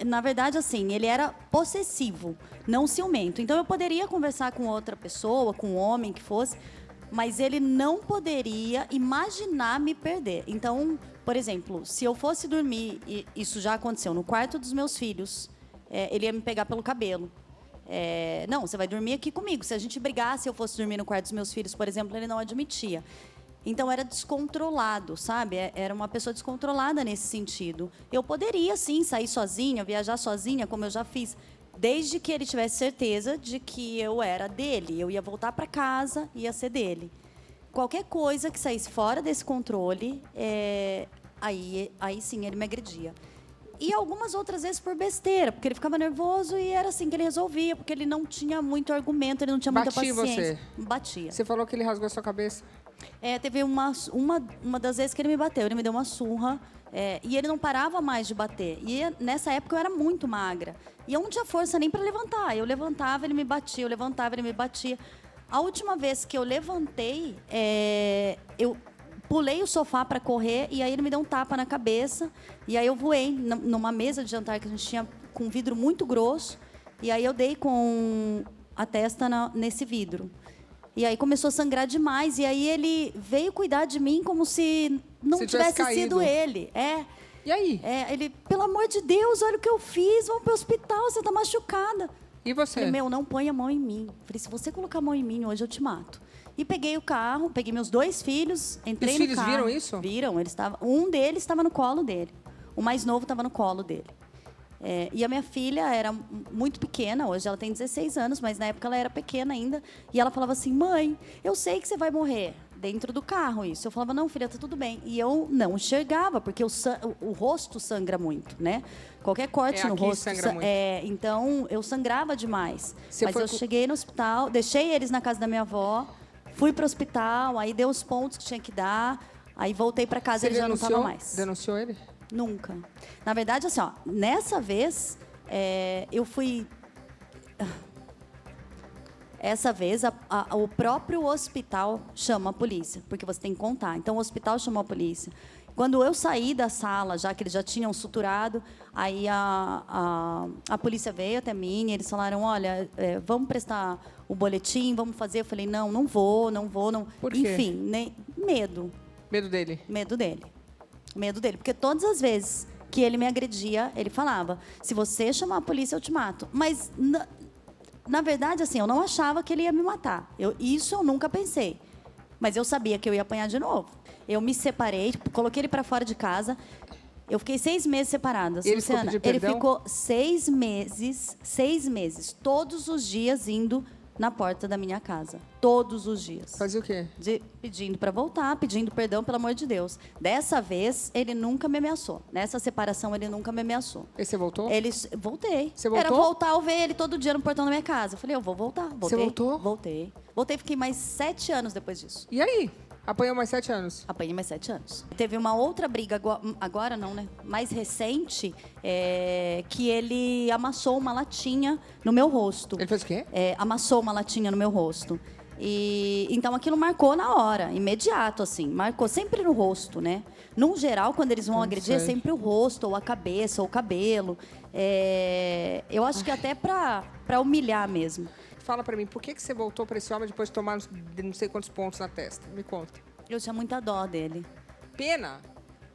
Na verdade, assim, ele era possessivo, não ciumento. Então, eu poderia conversar com outra pessoa, com um homem que fosse, mas ele não poderia imaginar me perder. Então... Por exemplo, se eu fosse dormir, e isso já aconteceu, no quarto dos meus filhos, ele ia me pegar pelo cabelo. Não, você vai dormir aqui comigo. Se a gente brigasse, eu fosse dormir no quarto dos meus filhos, por exemplo, ele não admitia. Então, era descontrolado, sabe? Era uma pessoa descontrolada nesse sentido. Eu poderia, sim, sair sozinha, viajar sozinha, como eu já fiz, desde que ele tivesse certeza de que eu era dele. Eu ia voltar para casa, ia ser dele. Qualquer coisa que saísse fora desse controle, aí sim ele me agredia. E algumas outras vezes por besteira, porque ele ficava nervoso e era assim que ele resolvia, porque ele não tinha muito argumento, ele não tinha muita paciência. Batia você? Batia. Você falou que ele rasgou a sua cabeça? Teve uma das vezes que ele me bateu, ele me deu uma surra, e ele não parava mais de bater. E nessa época eu era muito magra. E eu não tinha força nem para levantar. Eu levantava, ele me batia, eu levantava, ele me batia. A última vez que eu levantei, eu pulei o sofá para correr e aí ele me deu um tapa na cabeça. E aí eu voei numa mesa de jantar que a gente tinha com vidro muito grosso. E aí eu dei com a testa nesse vidro. E aí começou a sangrar demais. E aí ele veio cuidar de mim como se não tivesse sido ele. E aí? Ele, pelo amor de Deus, olha o que eu fiz. Vamos para o hospital, você tá machucada. E você? Falei, meu, não põe a mão em mim. Falei, se você colocar a mão em mim, hoje eu te mato. E peguei o carro, peguei meus 2 filhos, entrei no carro. Os filhos viram isso? Viram. Um deles estava no colo dele. O mais novo estava no colo dele. E a minha filha era muito pequena, hoje ela tem 16 anos, mas na época ela era pequena ainda. E ela falava assim, mãe, eu sei que você vai morrer. Dentro do carro, isso. Eu falava, não, filha, tá tudo bem. E eu não enxergava, porque o rosto sangra muito, né? Qualquer corte no rosto sangra muito. Então, eu sangrava demais. Mas eu cheguei no hospital, deixei eles na casa da minha avó, fui pro hospital, aí dei os pontos que tinha que dar, aí voltei para casa e ele já não estava mais. Denunciou ele? Nunca. Na verdade, assim, ó, nessa vez, eu fui... Essa vez, o próprio hospital chama a polícia, porque você tem que contar. Então, o hospital chamou a polícia. Quando eu saí da sala, já que eles já tinham suturado, aí a polícia veio até mim e eles falaram, olha, vamos prestar o boletim, vamos fazer. Eu falei, não vou. Por quê? Enfim, medo. Medo dele? Medo dele. Porque todas as vezes que ele me agredia, ele falava, se você chamar a polícia, eu te mato. Mas... Na verdade, assim, eu não achava que ele ia me matar. Isso eu nunca pensei. Mas eu sabia que eu ia apanhar de novo. Eu me separei, coloquei ele para fora de casa. Eu fiquei 6 meses separada. E ele ficou 6 meses, todos os dias indo na porta da minha casa. Todos os dias. Fazia o quê? Pedindo para voltar, pedindo perdão, pelo amor de Deus. Dessa vez, ele nunca me ameaçou. Nessa separação, ele nunca me ameaçou. E você voltou? Voltei. Você voltou? Era voltar, eu ver ele todo dia no portão da minha casa. Eu falei, eu vou voltar. Você voltou? Voltei. Voltei, fiquei mais 7 anos depois disso. E aí? Apanhou mais 7 anos? Apanhei mais 7 anos. Teve uma outra briga, agora não, né? Mais recente, que ele amassou uma latinha no meu rosto. Ele fez o quê? Amassou uma latinha no meu rosto. E então aquilo marcou na hora, imediato, assim. Marcou sempre no rosto, né? No geral, quando eles vão agredir, é sempre o rosto, ou a cabeça, ou o cabelo. Eu acho que até pra humilhar mesmo. Fala pra mim, por que você voltou pra esse homem depois de tomar não sei quantos pontos na testa? Me conta. Eu tinha muita dó dele. Pena?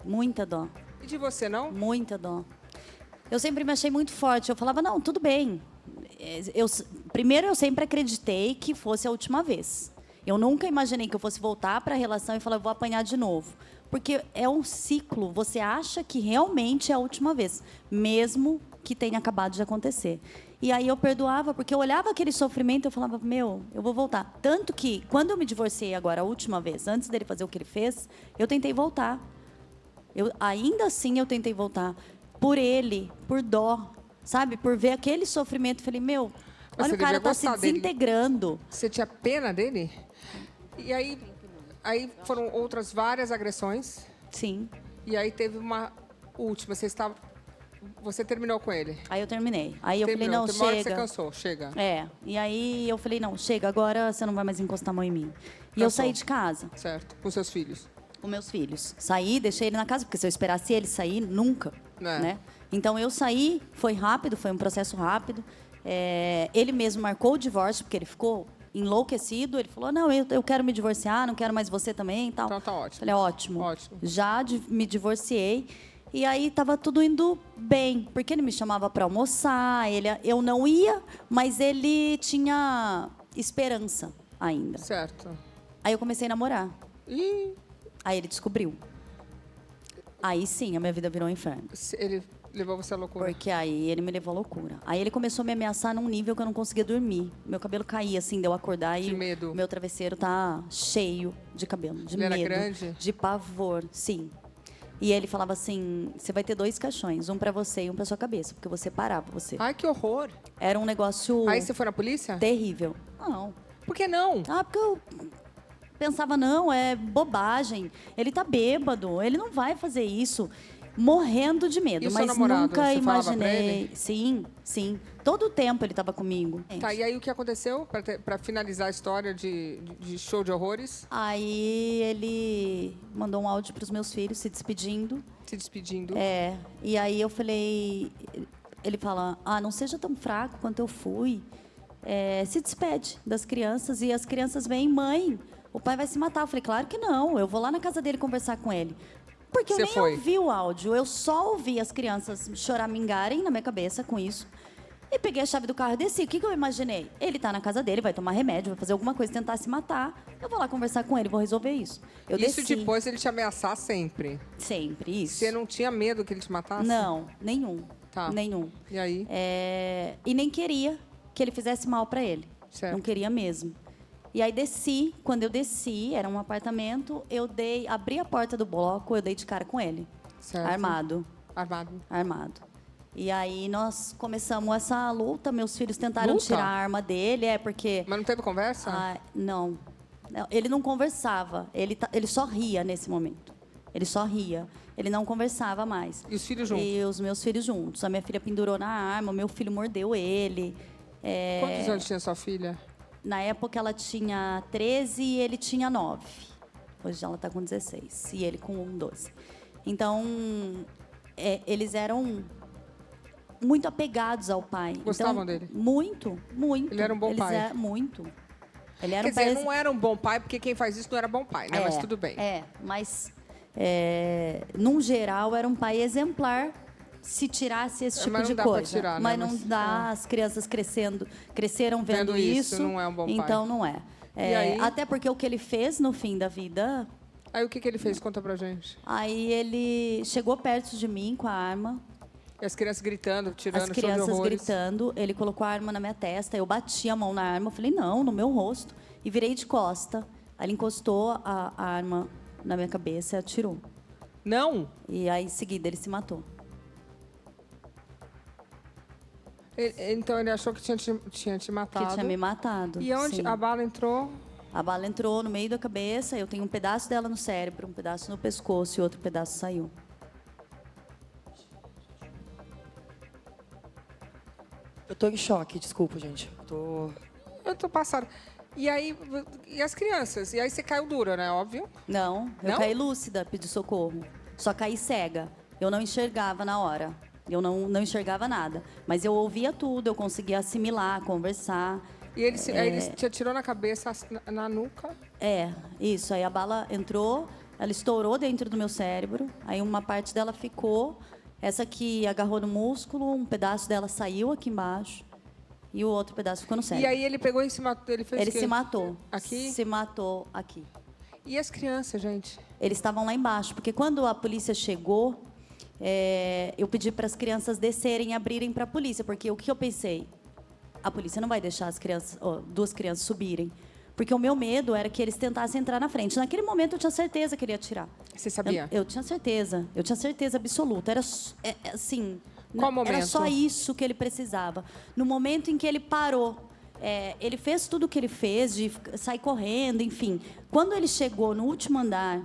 Muita dó. E de você, não? Muita dó. Eu sempre me achei muito forte. Eu falava, não, tudo bem. Primeiro, eu sempre acreditei que fosse a última vez. Eu nunca imaginei que eu fosse voltar para a relação e falar, eu vou apanhar de novo. Porque é um ciclo. Você acha que realmente é a última vez, mesmo que tenha acabado de acontecer. E aí eu perdoava, porque eu olhava aquele sofrimento e eu falava, meu, eu vou voltar. Tanto que, quando eu me divorciei agora, a última vez, antes dele fazer o que ele fez, eu tentei voltar. Ainda assim, eu tentei voltar. Por ele, por dó, sabe? Por ver aquele sofrimento. Eu falei, meu, olha, o cara tá se desintegrando. Dele. Você tinha pena dele? E aí foram outras várias agressões? Sim. E aí teve uma última, você terminou com ele? Aí eu terminei. Aí eu falei, não, chega. Hora que você cansou, chega. E aí eu falei, não, chega, agora você não vai mais encostar a mão em mim. E eu saí de casa. Certo, com seus filhos? Com meus filhos. Saí, deixei ele na casa, porque se eu esperasse ele sair, nunca, né? Então eu saí, foi rápido, foi um processo rápido. Ele mesmo marcou o divórcio, porque ele ficou enlouquecido. Ele falou, não, eu quero me divorciar, não quero mais você também e tal. Então tá ótimo. Falei, ótimo. Já me divorciei. E aí estava tudo indo bem, porque ele me chamava para almoçar, eu não ia, mas ele tinha esperança ainda. Certo. Aí eu comecei a namorar. E aí ele descobriu. Aí sim, a minha vida virou um inferno. Ele levou você à loucura? Porque aí ele me levou à loucura. Aí ele começou a me ameaçar num nível que eu não conseguia dormir. Meu cabelo caía, assim, de eu acordar e o meu travesseiro tá cheio de cabelo, de medo. Ele era grande? De pavor, sim. E ele falava assim, você vai ter 2 caixões, um pra você e um pra sua cabeça, porque você parava você. Ai, que horror. Era um negócio... Aí você foi na polícia? Terrível. Não. Por que não? Porque eu pensava, não, é bobagem. Ele tá bêbado, ele não vai fazer isso. morrendo de medo, E o seu mas namorado, nunca você falava pra imaginei. ele? Sim, sim. Todo o tempo ele estava comigo. Tá, e aí o que aconteceu para finalizar a história de show de horrores? Aí ele mandou um áudio para os meus filhos se despedindo. Se despedindo? É. E aí eu falei, ele fala, não seja tão fraco quanto eu fui. Se despede das crianças e as crianças vêm, mãe, o pai vai se matar. Eu falei, claro que não, eu vou lá na casa dele conversar com ele. Porque eu nem ouvi o áudio, eu só ouvi as crianças choramingarem na minha cabeça com isso. E peguei a chave do carro e desci. O que eu imaginei? Ele tá na casa dele, vai tomar remédio, vai fazer alguma coisa, tentar se matar. Eu vou lá conversar com ele, vou resolver isso. Eu Isso desci. depois ele te ameaçar sempre? Sempre, isso. Você não tinha medo que ele te matasse? Não, nenhum. Tá. Nenhum. E aí? E nem queria que ele fizesse mal pra ele. Certo. Não queria mesmo. E aí desci, quando eu desci, era um apartamento, abri a porta do bloco, eu dei de cara com ele. Certo. Armado. Armado. E aí nós começamos essa luta, meus filhos tentaram tirar a arma dele, porque... Mas não teve conversa? Não. Ele não conversava, ele só ria nesse momento. Ele só ria, ele não conversava mais. E os filhos juntos? E os meus filhos juntos. A minha filha pendurou na arma, o meu filho mordeu ele. Quantos anos tinha sua filha? Na época ela tinha 13 e ele tinha 9. Hoje ela está com 16 e ele com 12. Então, eles eram muito apegados ao pai. Gostavam então, dele? Muito. Ele era um bom pai? Muito. Ele era Quer dizer, não era um bom pai, porque quem faz isso não era bom pai, né? Mas tudo bem. Mas, num geral, era um pai exemplar se tirasse esse tipo de coisa. Tirar, mas né? não dá, as crianças cresceram vendo isso. Não é um bom pai. Então, não é. Até porque o que ele fez no fim da vida... Aí o que ele fez? Conta pra gente. Aí ele chegou perto de mim com a arma. E as crianças gritando, tirando As crianças gritando. Ele colocou a arma na minha testa. Eu bati a mão na arma. Eu falei, não, no meu rosto. E virei de costa. Aí ele encostou a arma na minha cabeça e atirou. Não? E aí, em seguida, ele se matou. Então ele achou que tinha te matado. Que tinha me matado. E onde a bala entrou? A bala entrou no meio da cabeça. Eu tenho um pedaço dela no cérebro, um pedaço no pescoço e outro pedaço saiu. Eu tô em choque, desculpa, gente. Eu tô passada. E aí, e as crianças? E aí você caiu dura, né? Óbvio. Não, eu caí lúcida, pedi socorro. Só caí cega. Eu não enxergava na hora. Eu não enxergava nada. Mas eu ouvia tudo, eu conseguia assimilar, conversar. E ele te atirou na cabeça, na nuca? Isso. Aí a bala entrou, ela estourou dentro do meu cérebro. Aí uma parte dela ficou. Essa aqui agarrou no músculo, um pedaço dela saiu aqui embaixo. E o outro pedaço ficou no cérebro. E aí ele pegou e se matou? Ele se matou. Aqui? Se matou aqui. E as crianças, gente? Eles estavam lá embaixo, porque quando a polícia chegou, eu pedi para as crianças descerem e abrirem para a polícia, porque o que eu pensei? A polícia não vai deixar as crianças, duas crianças subirem, porque o meu medo era que eles tentassem entrar na frente. Naquele momento eu tinha certeza que ele ia atirar. Você sabia? Eu tinha certeza absoluta. Era assim, qual momento? Era só isso que ele precisava. No momento em que ele parou, ele fez tudo o que ele fez, de sair correndo, enfim. Quando ele chegou no último andar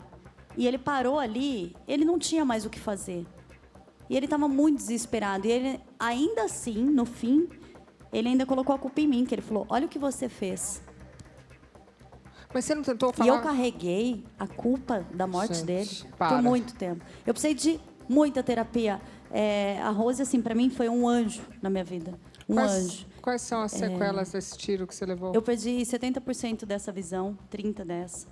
e ele parou ali, ele não tinha mais o que fazer. E ele estava muito desesperado. E ele, ainda assim, no fim, ele ainda colocou a culpa em mim, que ele falou, olha o que você fez. Mas você não tentou falar? E eu carreguei a culpa da morte dele por muito tempo. Eu precisei de muita terapia. A Rose, assim, para mim, foi um anjo na minha vida. Um anjo. Quais são as sequelas desse tiro que você levou? Eu perdi 70% dessa visão, 30% dessa.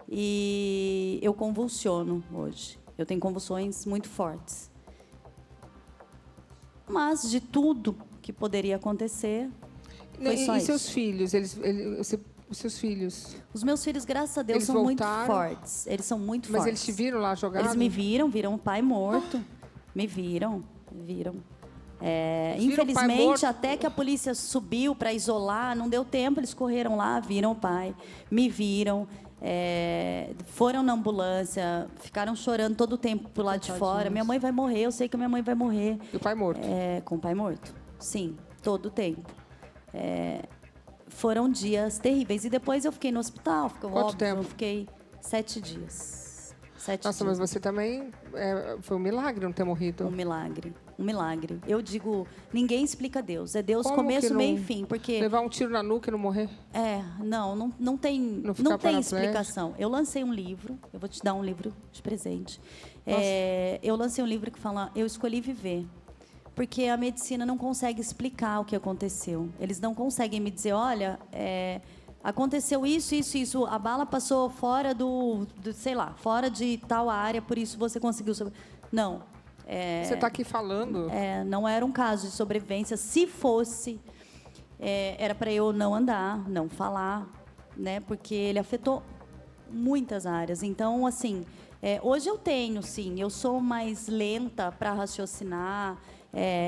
E eu convulsiono hoje. Eu tenho convulsões muito fortes. Mas de tudo que poderia acontecer, foi só isso. Seus filhos? Os seus filhos? Os meus filhos, graças a Deus, são muito fortes. Eles são muito fortes. Mas eles te viram lá jogado? Eles me viram o pai morto. Me viram. Infelizmente, até que a polícia subiu para isolar, não deu tempo, eles correram lá, viram o pai, me viram, foram na ambulância, ficaram chorando todo o tempo pro lado de fora. Minha mãe vai morrer, eu sei que a minha mãe vai morrer. E o pai morto? Com o pai morto, sim, todo o tempo. Foram dias terríveis. E depois eu fiquei no hospital. Quanto tempo? Eu fiquei 7 dias. 7 Nossa, dias. mas você também... foi um milagre não ter morrido. Um milagre. Um milagre. Eu digo, ninguém explica Deus. É Deus Como começo, que não- meio e fim. Porque Levar um tiro na nuca e não morrer? não tem, Não ficar não tem paraplégico? explicação. Eu lancei um livro, eu vou te dar um livro de presente. Eu lancei um livro que fala, eu escolhi viver. Porque a medicina não consegue explicar o que aconteceu. Eles não conseguem me dizer, olha, aconteceu isso, a bala passou fora sei lá, fora de tal área, por isso você conseguiu Não. Você está aqui falando. Não era um caso de sobrevivência. Se fosse, era para eu não andar, não falar, né? Porque ele afetou muitas áreas. Então, assim, hoje eu tenho, sim, eu sou mais lenta para raciocinar,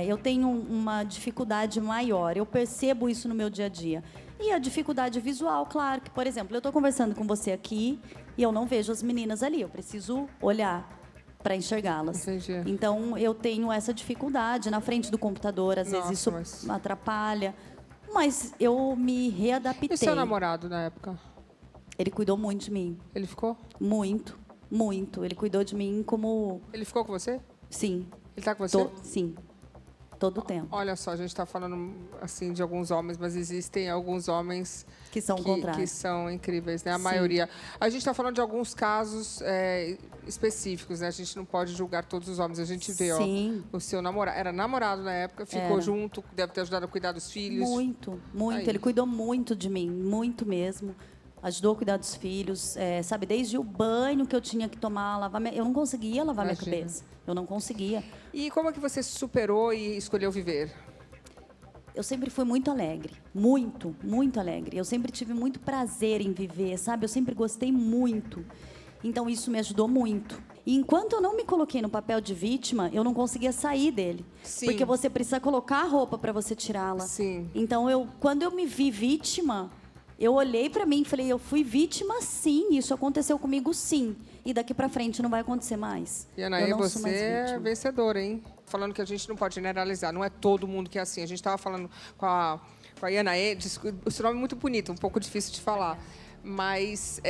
eu tenho uma dificuldade maior. Eu percebo isso no meu dia a dia. E a dificuldade visual, claro, que, por exemplo, eu estou conversando com você aqui e eu não vejo as meninas ali. Eu preciso olhar para enxergá-las. Entendi. Então, eu tenho essa dificuldade na frente do computador. Às vezes isso atrapalha. Mas eu me readaptei. E seu namorado, na época? Ele cuidou muito de mim. Ele ficou? Muito, muito. Ele cuidou de mim como... Ele ficou com você? Sim. Ele está com você? Sim. Todo o tempo. Olha só, a gente está falando assim de alguns homens, mas existem alguns homens que são contrários, que são incríveis, né? A Sim. maioria. A gente está falando de alguns casos específicos, né? A gente não pode julgar todos os homens. A gente vê, Sim. o seu namorado era namorado na época, ficou junto, deve ter ajudado a cuidar dos filhos. Muito, muito. Aí. Ele cuidou muito de mim, muito mesmo. Ajudou a cuidar dos filhos, sabe? Desde o banho que eu tinha que tomar, eu não conseguia lavar minha cabeça. Eu não conseguia. E como é que você se superou e escolheu viver? Eu sempre fui muito alegre, muito, muito alegre. Eu sempre tive muito prazer em viver, sabe? Eu sempre gostei muito. Então, isso me ajudou muito. E enquanto eu não me coloquei no papel de vítima, eu não conseguia sair dele. Sim. Porque você precisa colocar a roupa para você tirá-la. Sim. Então, quando eu me vi vítima, eu olhei para mim e falei, eu fui vítima sim, isso aconteceu comigo sim. E daqui para frente não vai acontecer mais. E, Anaê, você é vencedora, hein? Falando que a gente não pode generalizar, não é todo mundo que é assim. A gente estava falando com a Anaê, o seu nome é muito bonito, um pouco difícil de falar. Mas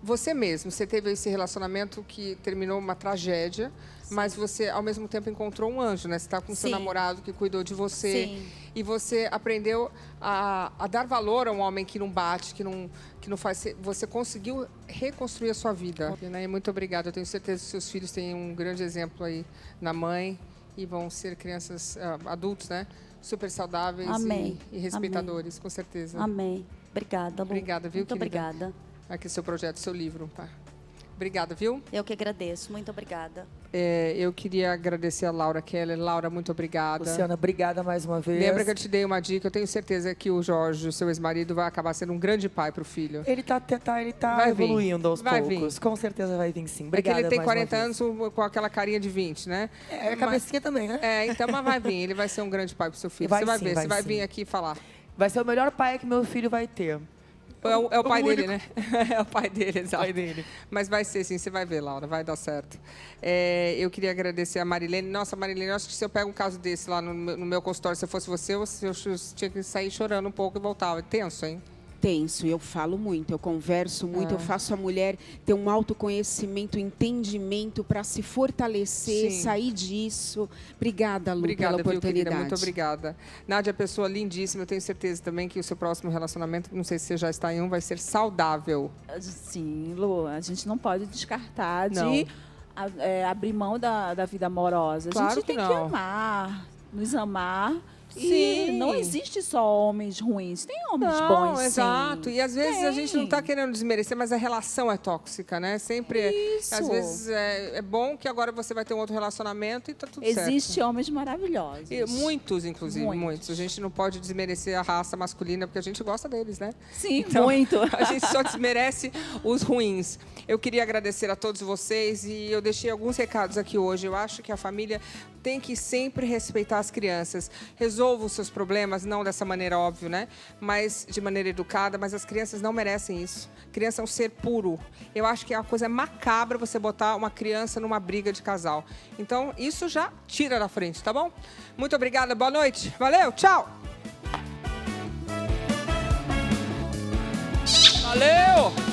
você mesmo, você teve esse relacionamento que terminou uma tragédia, sim, mas você, ao mesmo tempo, encontrou um anjo, né? Você está com seu namorado que cuidou de você. Sim. E você aprendeu a dar valor a um homem que não bate, que não faz... Você conseguiu reconstruir a sua vida. Né? Muito obrigada. Eu tenho certeza que seus filhos têm um grande exemplo aí na mãe e vão ser crianças, adultos, né? Super saudáveis e respeitadores, com certeza. Amém. Obrigada, Lu. Obrigada, viu, muito querida? Obrigada. Aqui seu projeto, seu livro. Tá? Obrigada, viu? Eu que agradeço. Muito obrigada. Eu queria agradecer a Laura Keller. Laura, muito obrigada. Luciana, obrigada mais uma vez. Lembra que eu te dei uma dica? Eu tenho certeza que o Jorge, o seu ex-marido, vai acabar sendo um grande pai para o filho. Ele tá vai evoluindo aos vai poucos. Vir. Com certeza vai vir, sim. Obrigada. É que ele tem 40 anos com aquela carinha de 20, né? A cabecinha também, né? Então, mas vai vir. Ele vai ser um grande pai para o seu filho. Você vai ver, você vai vir aqui falar. Vai ser o melhor pai que meu filho vai ter. É o pai dele, né? É o pai dele, exato. Pai dele. Mas vai ser, sim, você vai ver, Laura, vai dar certo. Eu queria agradecer a Marilene. Nossa, Marilene, eu acho que se eu pego um caso desse lá no meu consultório, se eu fosse você, eu tinha que sair chorando um pouco e voltava. Tenso, hein? Tenso, eu falo muito, eu converso muito, eu faço a mulher ter um autoconhecimento, entendimento para se fortalecer, sair disso. Obrigada, Lu, pela oportunidade. Querida, muito obrigada. Nádia, pessoa lindíssima, eu tenho certeza também que o seu próximo relacionamento, não sei se você já está em um, vai ser saudável. Sim, Lu, a gente não pode descartar de abrir mão da vida amorosa. Claro a gente tem que amar, nos amar. Sim. E não existe só homens ruins, tem homens bons, exato. sim. E às vezes a gente não está querendo desmerecer, mas a relação é tóxica, né? Sempre Isso. Às vezes é bom que agora você vai ter um outro relacionamento e tá tudo certo. Existem homens maravilhosos. E muitos, inclusive, muitos. A gente não pode desmerecer a raça masculina, porque a gente gosta deles, né? Sim, então, muito. A gente só desmerece os ruins. Eu queria agradecer a todos vocês e eu deixei alguns recados aqui hoje. Eu acho que a família tem que sempre respeitar as crianças. Resolva os seus problemas, não dessa maneira óbvia, né? Mas de maneira educada, mas as crianças não merecem isso. Criança é um ser puro. Eu acho que é uma coisa macabra você botar uma criança numa briga de casal. Então, isso já tira da frente, tá bom? Muito obrigada, boa noite. Valeu, tchau! Valeu!